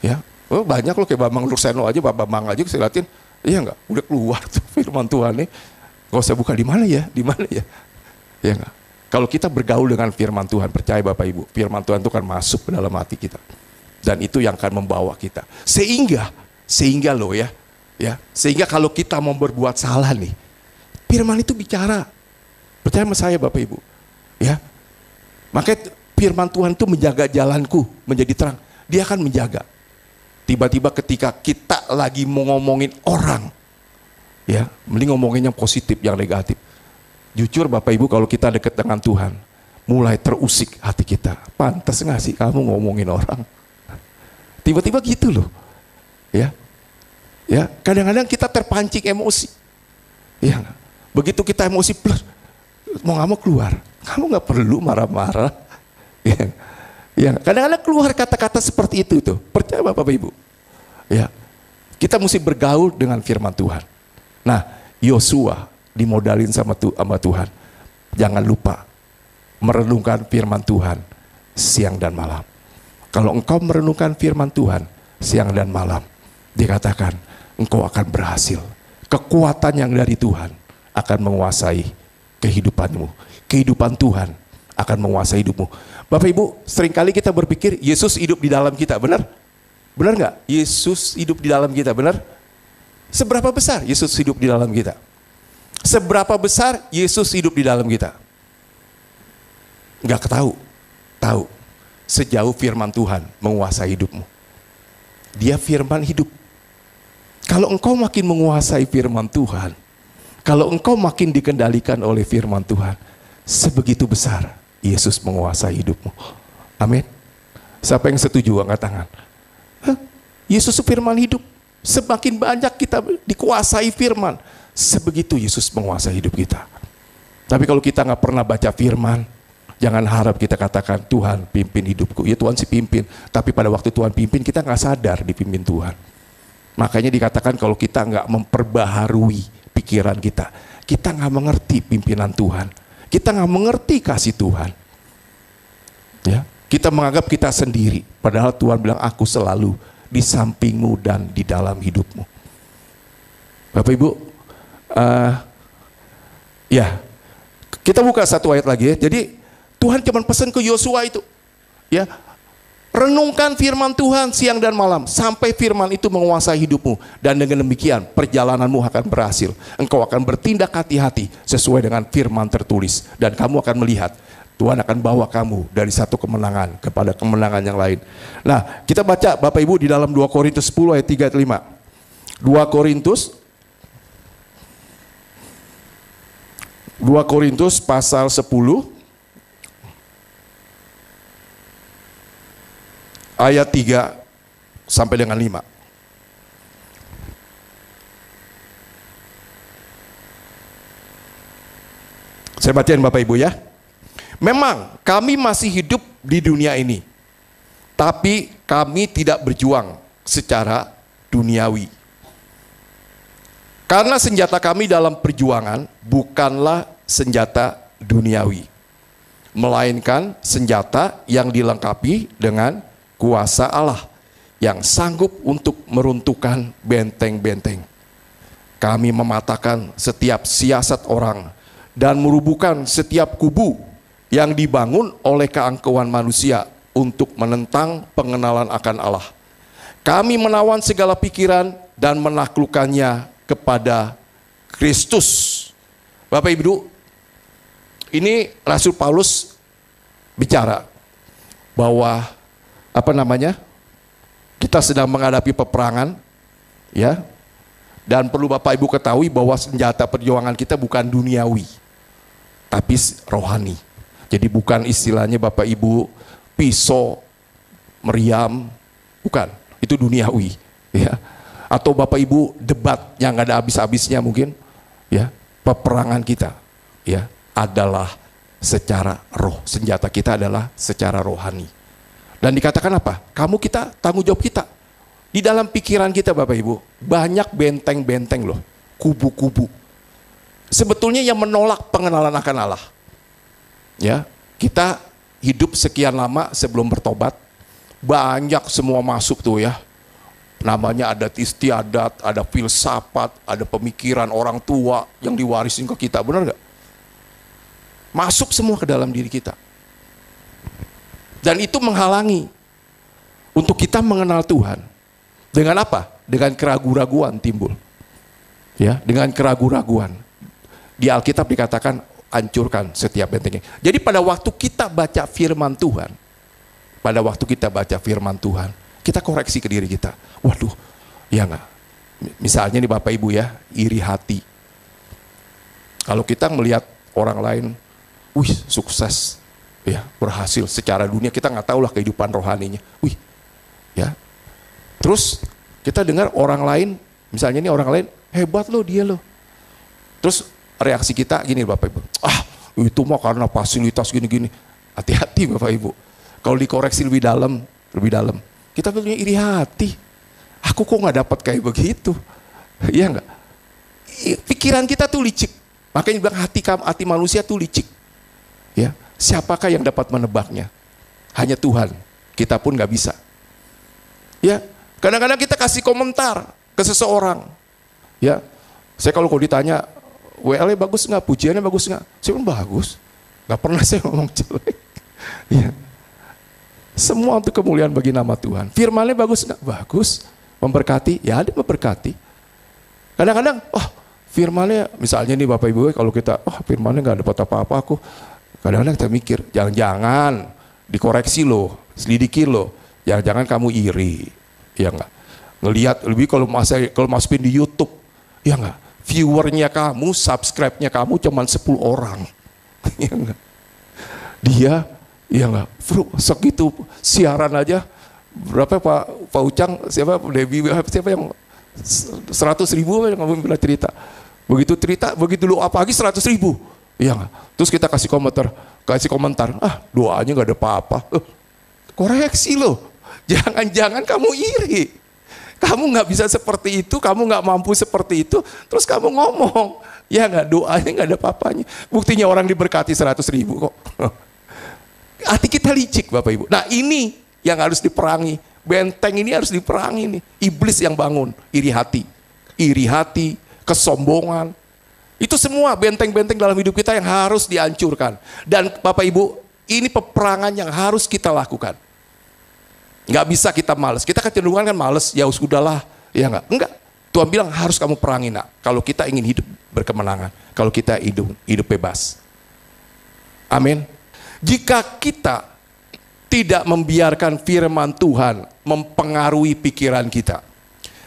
Ya, oh, banyak loh kayak Bambang Lurseno aja, Bambang aja saya liatin, iya nggak, udah keluar tuh firman Tuhan nih. Kalau saya buka di mana ya, ya nggak. Kalau kita bergaul dengan firman Tuhan, percaya Bapak Ibu, firman Tuhan itu kan masuk ke dalam hati kita. Dan itu yang akan membawa kita. Sehingga loh ya, sehingga kalau kita mau berbuat salah nih, firman itu bicara. Percaya sama saya Bapak Ibu, ya. Makanya firman Tuhan itu menjaga jalanku menjadi terang. Dia akan menjaga. Tiba-tiba ketika kita lagi mau ngomongin orang, ya, mending ngomongin yang positif, yang negatif. Jujur Bapak Ibu, kalau kita dekat dengan Tuhan, mulai terusik hati kita. Pantas nggak sih kamu ngomongin orang? Tiba-tiba gitu loh, ya. Kadang-kadang kita terpancing emosi, ya. Begitu kita emosi plus, mau nggak mau keluar. Kamu nggak perlu marah-marah, ya. Kadang-kadang keluar kata-kata seperti itu tuh. Percaya Bapak Ibu, ya. Kita mesti bergaul dengan firman Tuhan. Nah, Yosua dimodalin sama Tuhan. Jangan lupa merenungkan firman Tuhan siang dan malam. Kalau engkau merenungkan firman Tuhan siang dan malam, dikatakan engkau akan berhasil. Kekuatan yang dari Tuhan akan menguasai kehidupanmu. Kehidupan Tuhan akan menguasai hidupmu. Bapak Ibu, seringkali kita berpikir Yesus hidup di dalam kita, benar? Benar nggak? Yesus hidup di dalam kita, benar? Seberapa besar Yesus hidup di dalam kita? Seberapa besar Yesus hidup di dalam kita? Nggak tahu. Sejauh firman Tuhan menguasai hidupmu. Dia firman hidup. Kalau engkau makin menguasai firman Tuhan, kalau engkau makin dikendalikan oleh firman Tuhan, sebegitu besar Yesus menguasai hidupmu. Amin. Siapa yang setuju angkat tangan? Yesus firman hidup. Semakin banyak kita dikuasai firman, sebegitu Yesus menguasai hidup kita. Tapi kalau kita nggak pernah baca firman, jangan harap kita katakan Tuhan pimpin hidupku. Ya Tuhan sih pimpin, tapi pada waktu Tuhan pimpin kita nggak sadar dipimpin Tuhan. Makanya dikatakan kalau kita nggak memperbaharui pikiran kita nggak mengerti pimpinan Tuhan. Kita nggak mengerti kasih Tuhan. Ya, kita menganggap kita sendiri, padahal Tuhan bilang aku selalu di sampingmu dan di dalam hidupmu. Bapak Ibu, ya kita buka satu ayat lagi ya. Jadi Tuhan cuma pesan ke Yosua itu, ya, renungkan firman Tuhan siang dan malam sampai firman itu menguasai hidupmu, dan dengan demikian perjalananmu akan berhasil. Engkau akan bertindak hati-hati sesuai dengan firman tertulis, dan kamu akan melihat Tuhan akan bawa kamu dari satu kemenangan kepada kemenangan yang lain. Nah, kita baca Bapak Ibu di dalam 2 Korintus 10 ayat 3-5. 2 Korintus pasal 10 ayat 3 sampai dengan 5. Saya bacain Bapak Ibu ya. Memang kami masih hidup di dunia ini, tapi kami tidak berjuang secara duniawi. Karena senjata kami dalam perjuangan bukanlah senjata duniawi, melainkan senjata yang dilengkapi dengan kuasa Allah yang sanggup untuk meruntuhkan benteng-benteng. Kami mematahkan setiap siasat orang dan merubuhkan setiap kubu yang dibangun oleh keangkuhan manusia untuk menentang pengenalan akan Allah. Kami menawan segala pikiran dan menaklukkannya kepada Kristus. Bapak Ibu, ini Rasul Paulus bicara bahwa kita sedang menghadapi peperangan, ya. Dan perlu Bapak Ibu ketahui bahwa senjata perjuangan kita bukan duniawi, tapi rohani. Jadi bukan istilahnya Bapak Ibu pisau, meriam, bukan. Itu duniawi, ya. Atau Bapak Ibu debat yang nggak ada habis-habisnya mungkin, ya. Peperangan kita, ya, adalah secara roh. Senjata kita adalah secara rohani. Dan dikatakan apa? Tanggung jawab kita. Di dalam pikiran kita Bapak Ibu, banyak benteng-benteng loh, kubu-kubu. Sebetulnya yang menolak pengenalan akan Allah. Ya, kita hidup sekian lama sebelum bertobat, banyak semua masuk tuh ya. Namanya adat istiadat, ada filsafat, ada pemikiran orang tua yang diwarisin ke kita, benar nggak? Masuk semua ke dalam diri kita. Dan itu menghalangi untuk kita mengenal Tuhan. Dengan apa? Dengan keraguan-raguan timbul. Ya, dengan keraguan-raguan. Di Alkitab dikatakan hancurkan setiap bentengnya. Jadi pada waktu kita baca firman Tuhan, kita koreksi ke diri kita. Waduh, ya enggak? Misalnya nih Bapak Ibu ya, iri hati. Kalau kita melihat orang lain, sukses, ya, berhasil secara dunia, kita nggak tahu lah kehidupan rohaninya. Ya. Terus kita dengar orang lain, misalnya nih orang lain, hebat loh dia loh. Terus reaksi kita gini Bapak Ibu, itu mah karena fasilitas gini-gini. Hati-hati Bapak Ibu. Kalau dikoreksi lebih dalam, kita punya iri hati. Aku kok nggak dapat kayak begitu, iya nggak? Pikiran kita tuh licik. Makanya bilang hati manusia tuh licik. Ya, siapakah yang dapat menebaknya? Hanya Tuhan. Kita pun nggak bisa. Ya, kadang-kadang kita kasih komentar ke seseorang. Ya, saya kalau ditanya, WL-nya bagus nggak? Pujiannya bagus nggak? Saya bilang bagus. Nggak pernah saya ngomong jelek. Ya. Semua untuk kemuliaan bagi nama Tuhan. Firman-nya bagus nggak? Bagus. Memberkati? Ya ada memberkati. Kadang-kadang, firman-nya, misalnya nih Bapak Ibu, kalau kita, firman-nya nggak dapat apa-apa aku. Kadang-kadang kita mikir, jangan-jangan dikoreksi loh, selidiki loh. Jangan-jangan kamu iri. Ya nggak? Ngelihat lebih kalau masukin di YouTube, ya nggak? Viewernya kamu, subscribe-nya kamu cuma 10 orang. Ya nggak? Dia, ya nggak? Segitu siaran aja, berapa Pak Ucang, siapa Debbie, siapa yang 100.000 yang kamu bilang cerita. Begitu doa pagi 100.000. Iya nggak? Terus kita kasih komentar, doanya nggak ada apa-apa. Koreksi loh, jangan-jangan kamu iri. Kamu nggak bisa seperti itu, kamu nggak mampu seperti itu, terus kamu ngomong, ya nggak, doanya nggak ada apa-apanya. Buktinya orang diberkati 100.000 kok. Hati kita licik Bapak Ibu. Nah ini yang harus diperangi, benteng ini harus diperangi nih. Iblis yang bangun, iri hati, kesombongan. Itu semua benteng-benteng dalam hidup kita yang harus dihancurkan. Dan Bapak Ibu, ini peperangan yang harus kita lakukan. Nggak bisa kita malas. Kita kecenderungan kan malas, ya sudahlah, ya enggak. Tuhan bilang harus kamu perangi nak. Kalau kita ingin hidup berkemenangan, kalau kita hidup bebas. Amin. Jika kita tidak membiarkan firman Tuhan mempengaruhi pikiran kita,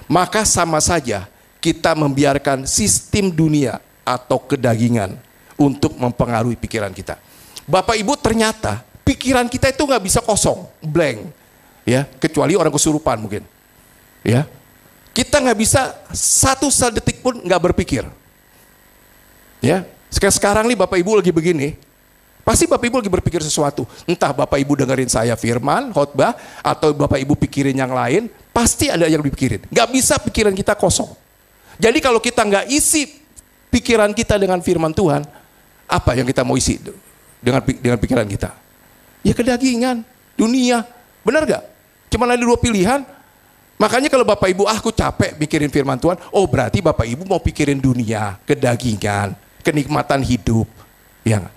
maka sama saja kita membiarkan sistem dunia atau kedagingan untuk mempengaruhi pikiran kita. Bapak Ibu, ternyata pikiran kita itu nggak bisa kosong, blank. ya, kecuali orang kesurupan mungkin. Ya, kita nggak bisa satu detik pun nggak berpikir. Ya, sekarang nih Bapak Ibu lagi begini, pasti Bapak Ibu lagi berpikir sesuatu. Entah Bapak Ibu dengerin saya firman, khotbah, atau Bapak Ibu pikirin yang lain, pasti ada yang dipikirin. Nggak bisa pikiran kita kosong. Jadi kalau kita nggak isi pikiran kita dengan firman Tuhan, apa yang kita mau isi dengan pikiran kita? Ya kedagingan, dunia, benar gak? Cuma ada dua pilihan. Makanya kalau Bapak Ibu, aku capek mikirin firman Tuhan, oh berarti Bapak Ibu mau pikirin dunia, kedagingan, kenikmatan hidup. Ya,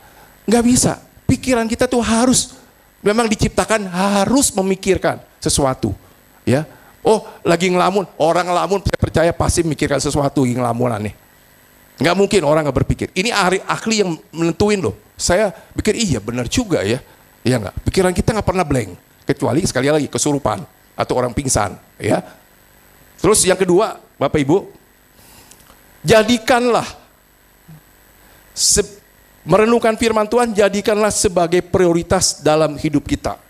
nggak bisa. Pikiran kita tuh harus, memang diciptakan harus memikirkan sesuatu. Ya, oh lagi ngelamun, orang ngelamun saya percaya pasti memikirkan sesuatu yang ngelamunan nih. Nggak mungkin orang nggak berpikir. Ini ahli yang menentuin loh. Saya pikir iya benar juga ya. Iya nggak? Pikiran kita nggak pernah blank. Kecuali sekali lagi kesurupan atau orang pingsan. Ya. Terus yang kedua, Bapak Ibu, jadikanlah merenungkan firman Tuhan, jadikanlah sebagai prioritas dalam hidup kita.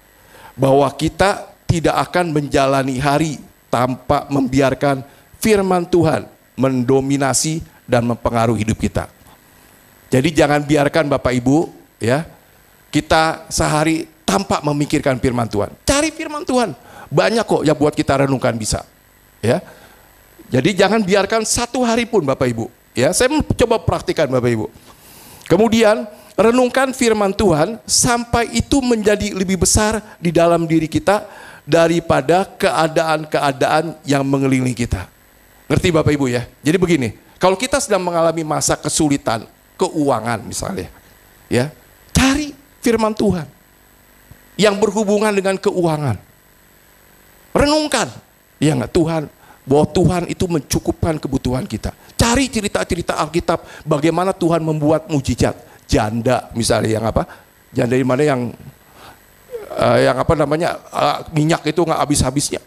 Bahwa kita tidak akan menjalani hari tanpa membiarkan firman Tuhan mendominasi dan mempengaruhi hidup kita. Jadi jangan biarkan Bapak Ibu ya, kita sehari tanpa memikirkan firman Tuhan. Cari firman Tuhan. Banyak kok yang buat kita renungkan bisa. Ya. Jadi jangan biarkan satu hari pun Bapak Ibu. Ya, saya coba praktikkan Bapak Ibu. Kemudian renungkan firman Tuhan sampai itu menjadi lebih besar di dalam diri kita daripada keadaan-keadaan yang mengelilingi kita. Ngerti Bapak Ibu ya? Jadi begini, kalau kita sedang mengalami masa kesulitan, keuangan misalnya, ya, cari firman Tuhan yang berhubungan dengan keuangan. Renungkan, ya nggak, Tuhan, bahwa Tuhan itu mencukupkan kebutuhan kita. Cari cerita-cerita Alkitab, bagaimana Tuhan membuat mujizat. Janda misalnya yang apa? Janda di mana yang apa namanya, minyak itu nggak habis-habisnya.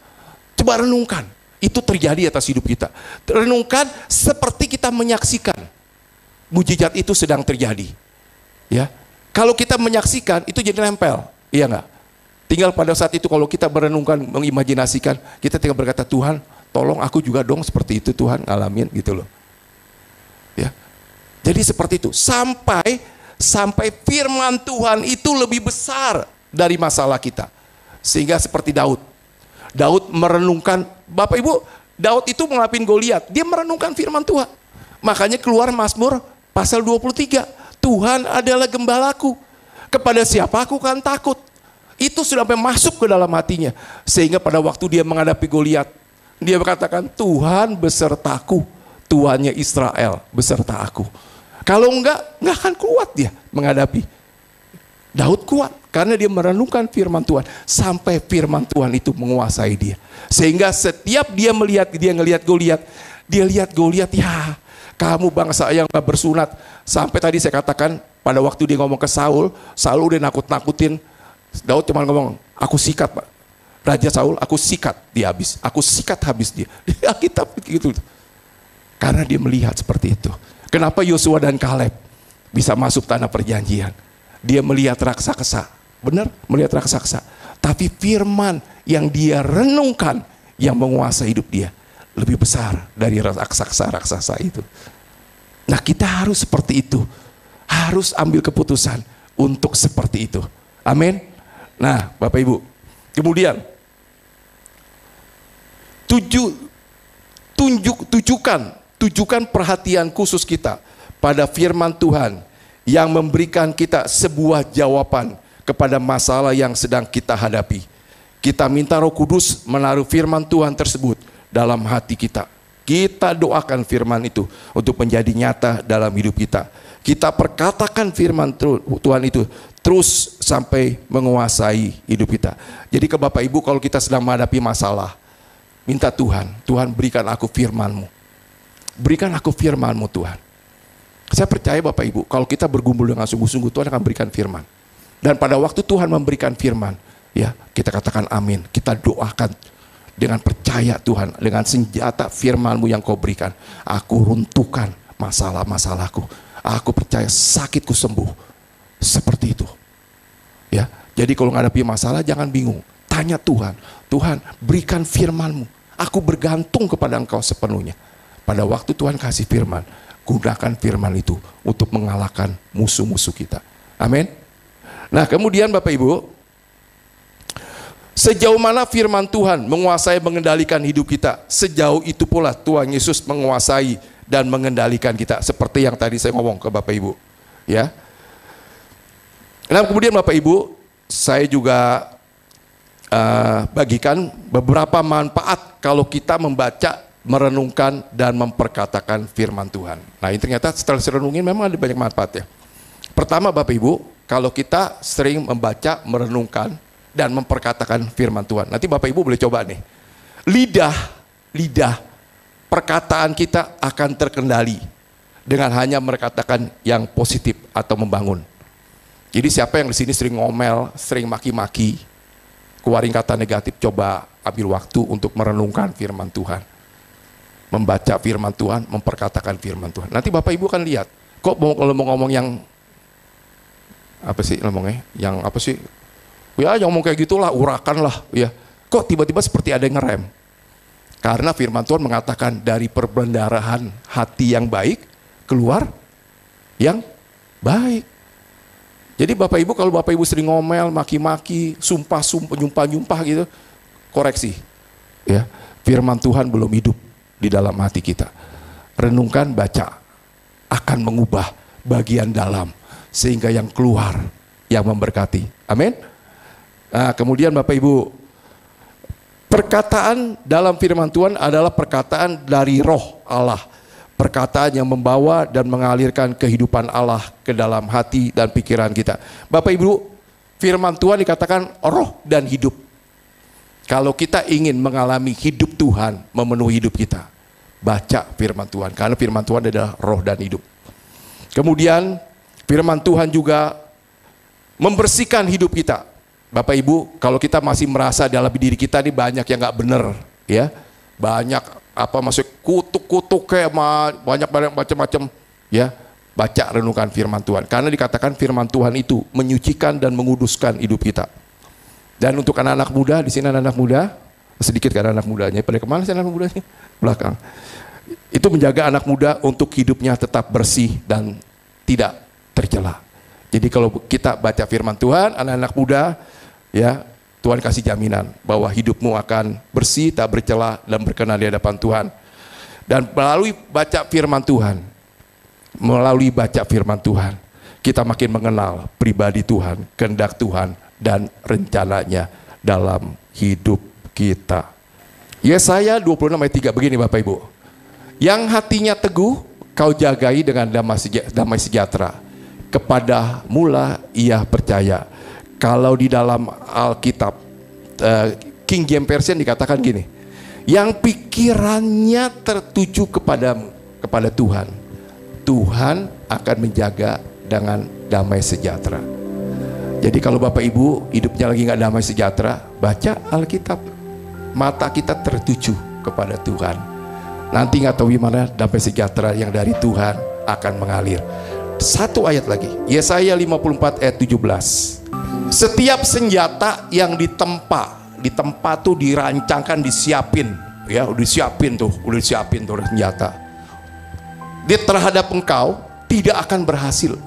Coba renungkan, itu terjadi atas hidup kita. Renungkan seperti kita menyaksikan mujizat itu sedang terjadi. Ya, kalau kita menyaksikan itu jadi nempel, iya nggak? Tinggal pada saat itu kalau kita merenungkan, mengimajinasikan, kita tinggal berkata, Tuhan, tolong aku juga dong seperti itu Tuhan, ngalamin gitu loh. Ya, jadi seperti itu sampai firman Tuhan itu lebih besar dari masalah kita. Sehingga seperti Daud merenungkan, Bapak Ibu, Daud itu mengalahkan Goliat, dia merenungkan firman Tuhan. Makanya keluar Mazmur pasal 23, Tuhan adalah gembalaku, kepada siapa aku kan takut. Itu sudah sampai masuk ke dalam hatinya. Sehingga pada waktu dia menghadapi Goliat, dia berkatakan, Tuhan besertaku, Tuhannya Israel beserta aku. Kalau enggak akan kuat dia menghadapi. Daud kuat karena dia merenungkan firman Tuhan sampai firman Tuhan itu menguasai dia. Sehingga setiap dia ngelihat Goliat, dia lihat Goliat, ya kamu bangsa yang gak bersunat. Sampai tadi saya katakan pada waktu dia ngomong ke Saul udah nakut-nakutin. Daud cuma ngomong, aku sikat Pak. Raja Saul, aku sikat dia habis. Aku sikat habis dia. Kita begitu. Karena dia melihat seperti itu. Kenapa Yosua dan Kaleb bisa masuk tanah perjanjian? Dia melihat raksasa. Benar, melihat raksasa. Tapi firman yang dia renungkan yang menguasai hidup dia lebih besar dari raksasa itu. Nah, kita harus seperti itu. Harus ambil keputusan untuk seperti itu. Amin. Nah, Bapak Ibu, kemudian tujukan perhatian khusus kita pada firman Tuhan yang memberikan kita sebuah jawaban kepada masalah yang sedang kita hadapi. Kita minta Roh Kudus menaruh firman Tuhan tersebut dalam hati kita. Kita doakan firman itu untuk menjadi nyata dalam hidup kita. Kita perkatakan firman Tuhan itu terus sampai menguasai hidup kita. Jadi ke Bapak Ibu, kalau kita sedang menghadapi masalah, minta Tuhan berikan aku firman-Mu. Berikan aku firman-Mu Tuhan. Saya percaya Bapak Ibu, kalau kita bergumul dengan sungguh-sungguh, Tuhan akan berikan firman. Dan pada waktu Tuhan memberikan firman, ya kita katakan amin. Kita doakan dengan percaya Tuhan, dengan senjata firman-Mu yang Kau berikan. Aku runtuhkan masalah-masalahku. Aku percaya sakitku sembuh. Seperti itu. Ya, jadi kalau menghadapi masalah jangan bingung. tanya Tuhan, Tuhan berikan firman-Mu, aku bergantung kepada Engkau sepenuhnya. Pada waktu Tuhan kasih firman, gunakan firman itu untuk mengalahkan musuh-musuh kita. Amin. Nah kemudian Bapak Ibu, sejauh mana firman Tuhan menguasai mengendalikan hidup kita, sejauh itu pula Tuhan Yesus menguasai dan mengendalikan kita. Seperti yang tadi saya ngomong ke Bapak Ibu, ya. Nah kemudian Bapak Ibu, saya juga bagikan beberapa manfaat kalau kita membaca, merenungkan, dan memperkatakan firman Tuhan. Nah ini ternyata setelah direnungin memang ada banyak manfaat ya. Pertama Bapak Ibu, kalau kita sering membaca, merenungkan, dan memperkatakan firman Tuhan. Nanti Bapak Ibu boleh coba nih. Lidah, perkataan kita akan terkendali dengan hanya merkatakan yang positif atau membangun. Jadi siapa yang di sini sering ngomel, sering maki-maki, keluarin kata negatif, coba ambil waktu untuk merenungkan firman Tuhan. Membaca firman Tuhan, memperkatakan firman Tuhan. Nanti Bapak Ibu akan lihat, kok kalau mau ngomong yang apa sih ngomongnya? Yang apa sih? Ya yang ngomong kayak gitulah, urakan lah, ya. Kok tiba-tiba seperti ada yang ngerem? Karena firman Tuhan mengatakan dari perbendarahan hati yang baik keluar yang baik. Jadi Bapak Ibu, kalau Bapak Ibu sering ngomel, maki-maki, nyumpah gitu, koreksi. Ya, firman Tuhan belum hidup di dalam hati kita. Renungkan, baca, akan mengubah bagian dalam sehingga yang keluar yang memberkati. Amin. Nah, kemudian Bapak Ibu, perkataan dalam firman Tuhan adalah perkataan dari Roh Allah. Perkataan yang membawa dan mengalirkan kehidupan Allah ke dalam hati dan pikiran kita. Bapak Ibu, firman Tuhan dikatakan roh dan hidup. Kalau kita ingin mengalami hidup Tuhan memenuhi hidup kita, baca firman Tuhan. Karena firman Tuhan adalah roh dan hidup. Kemudian firman Tuhan juga membersihkan hidup kita. Bapak Ibu, kalau kita masih merasa dalam diri kita ini banyak yang nggak benar, ya, banyak masuk kutuk-kutuk kayak banyak macam-macam, ya, baca renungkan firman Tuhan. Karena dikatakan firman Tuhan itu menyucikan dan menguduskan hidup kita. Dan untuk anak-anak muda, di sini anak-anak muda, sedikit kan anak mudanya, pada kemana sih anak mudanya? Belakang. Itu menjaga anak muda untuk hidupnya tetap bersih dan tidak tercela. Jadi kalau kita baca firman Tuhan, anak-anak muda, ya, Tuhan kasih jaminan bahwa hidupmu akan bersih, tak bercela, dan berkenan di hadapan Tuhan. Dan melalui baca firman Tuhan, kita makin mengenal pribadi Tuhan, kehendak Tuhan, dan rencananya dalam hidup kita. Yesaya 26 ayat 3 begini Bapak Ibu. Yang hatinya teguh, kau jagai dengan damai sejahtera. Kepada mula ia percaya. Kalau di dalam Alkitab King James Version dikatakan gini, yang pikirannya tertuju kepada Tuhan, Tuhan akan menjaga dengan damai sejahtera. Jadi kalau Bapak Ibu hidupnya lagi nggak damai sejahtera, baca Alkitab, mata kita tertuju kepada Tuhan. Nanti nggak tahu gimana damai sejahtera yang dari Tuhan akan mengalir. Satu ayat lagi, Yesaya 54 ayat 17. Setiap senjata yang ditempa tuh dirancangkan, disiapin, ya, udah disiapin tuh senjata. Dia terhadap engkau tidak akan berhasil.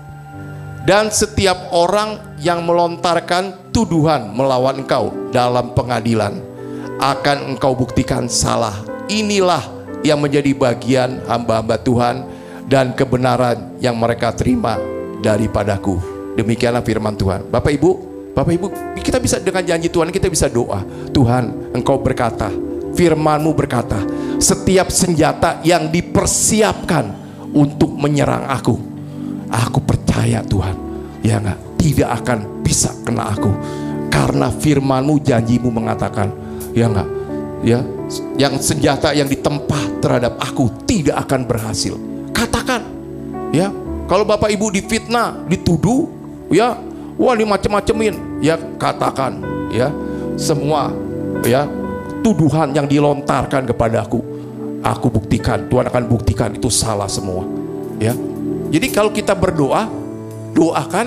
Dan setiap orang yang melontarkan tuduhan melawan engkau dalam pengadilan akan engkau buktikan salah. Inilah yang menjadi bagian hamba-hamba Tuhan dan kebenaran yang mereka terima daripadaku. Demikianlah firman Tuhan. Bapak Ibu, kita bisa dengan janji Tuhan, kita bisa doa. Tuhan, Engkau berkata, firman-Mu berkata, setiap senjata yang dipersiapkan untuk menyerang aku percaya Tuhan, ya enggak, tidak akan bisa kena aku. Karena firman-Mu, janji-Mu mengatakan, ya enggak, ya, yang senjata yang ditempa terhadap aku tidak akan berhasil. Katakan, ya, kalau Bapak Ibu difitnah, dituduh, ya, wah ini macem-macemin, ya, katakan, ya, semua, ya, tuduhan yang dilontarkan kepadaku, aku buktikan, Tuhan akan buktikan itu salah semua, ya. Jadi kalau kita berdoa, doakan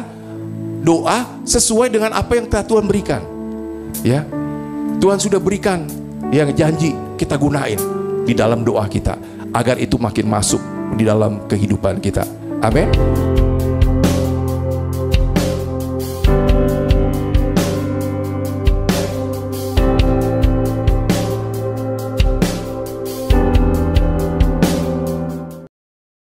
doa sesuai dengan apa yang Tuhan berikan, ya. Tuhan sudah berikan yang janji, kita gunain di dalam doa kita, agar itu makin masuk di dalam kehidupan kita. Amin.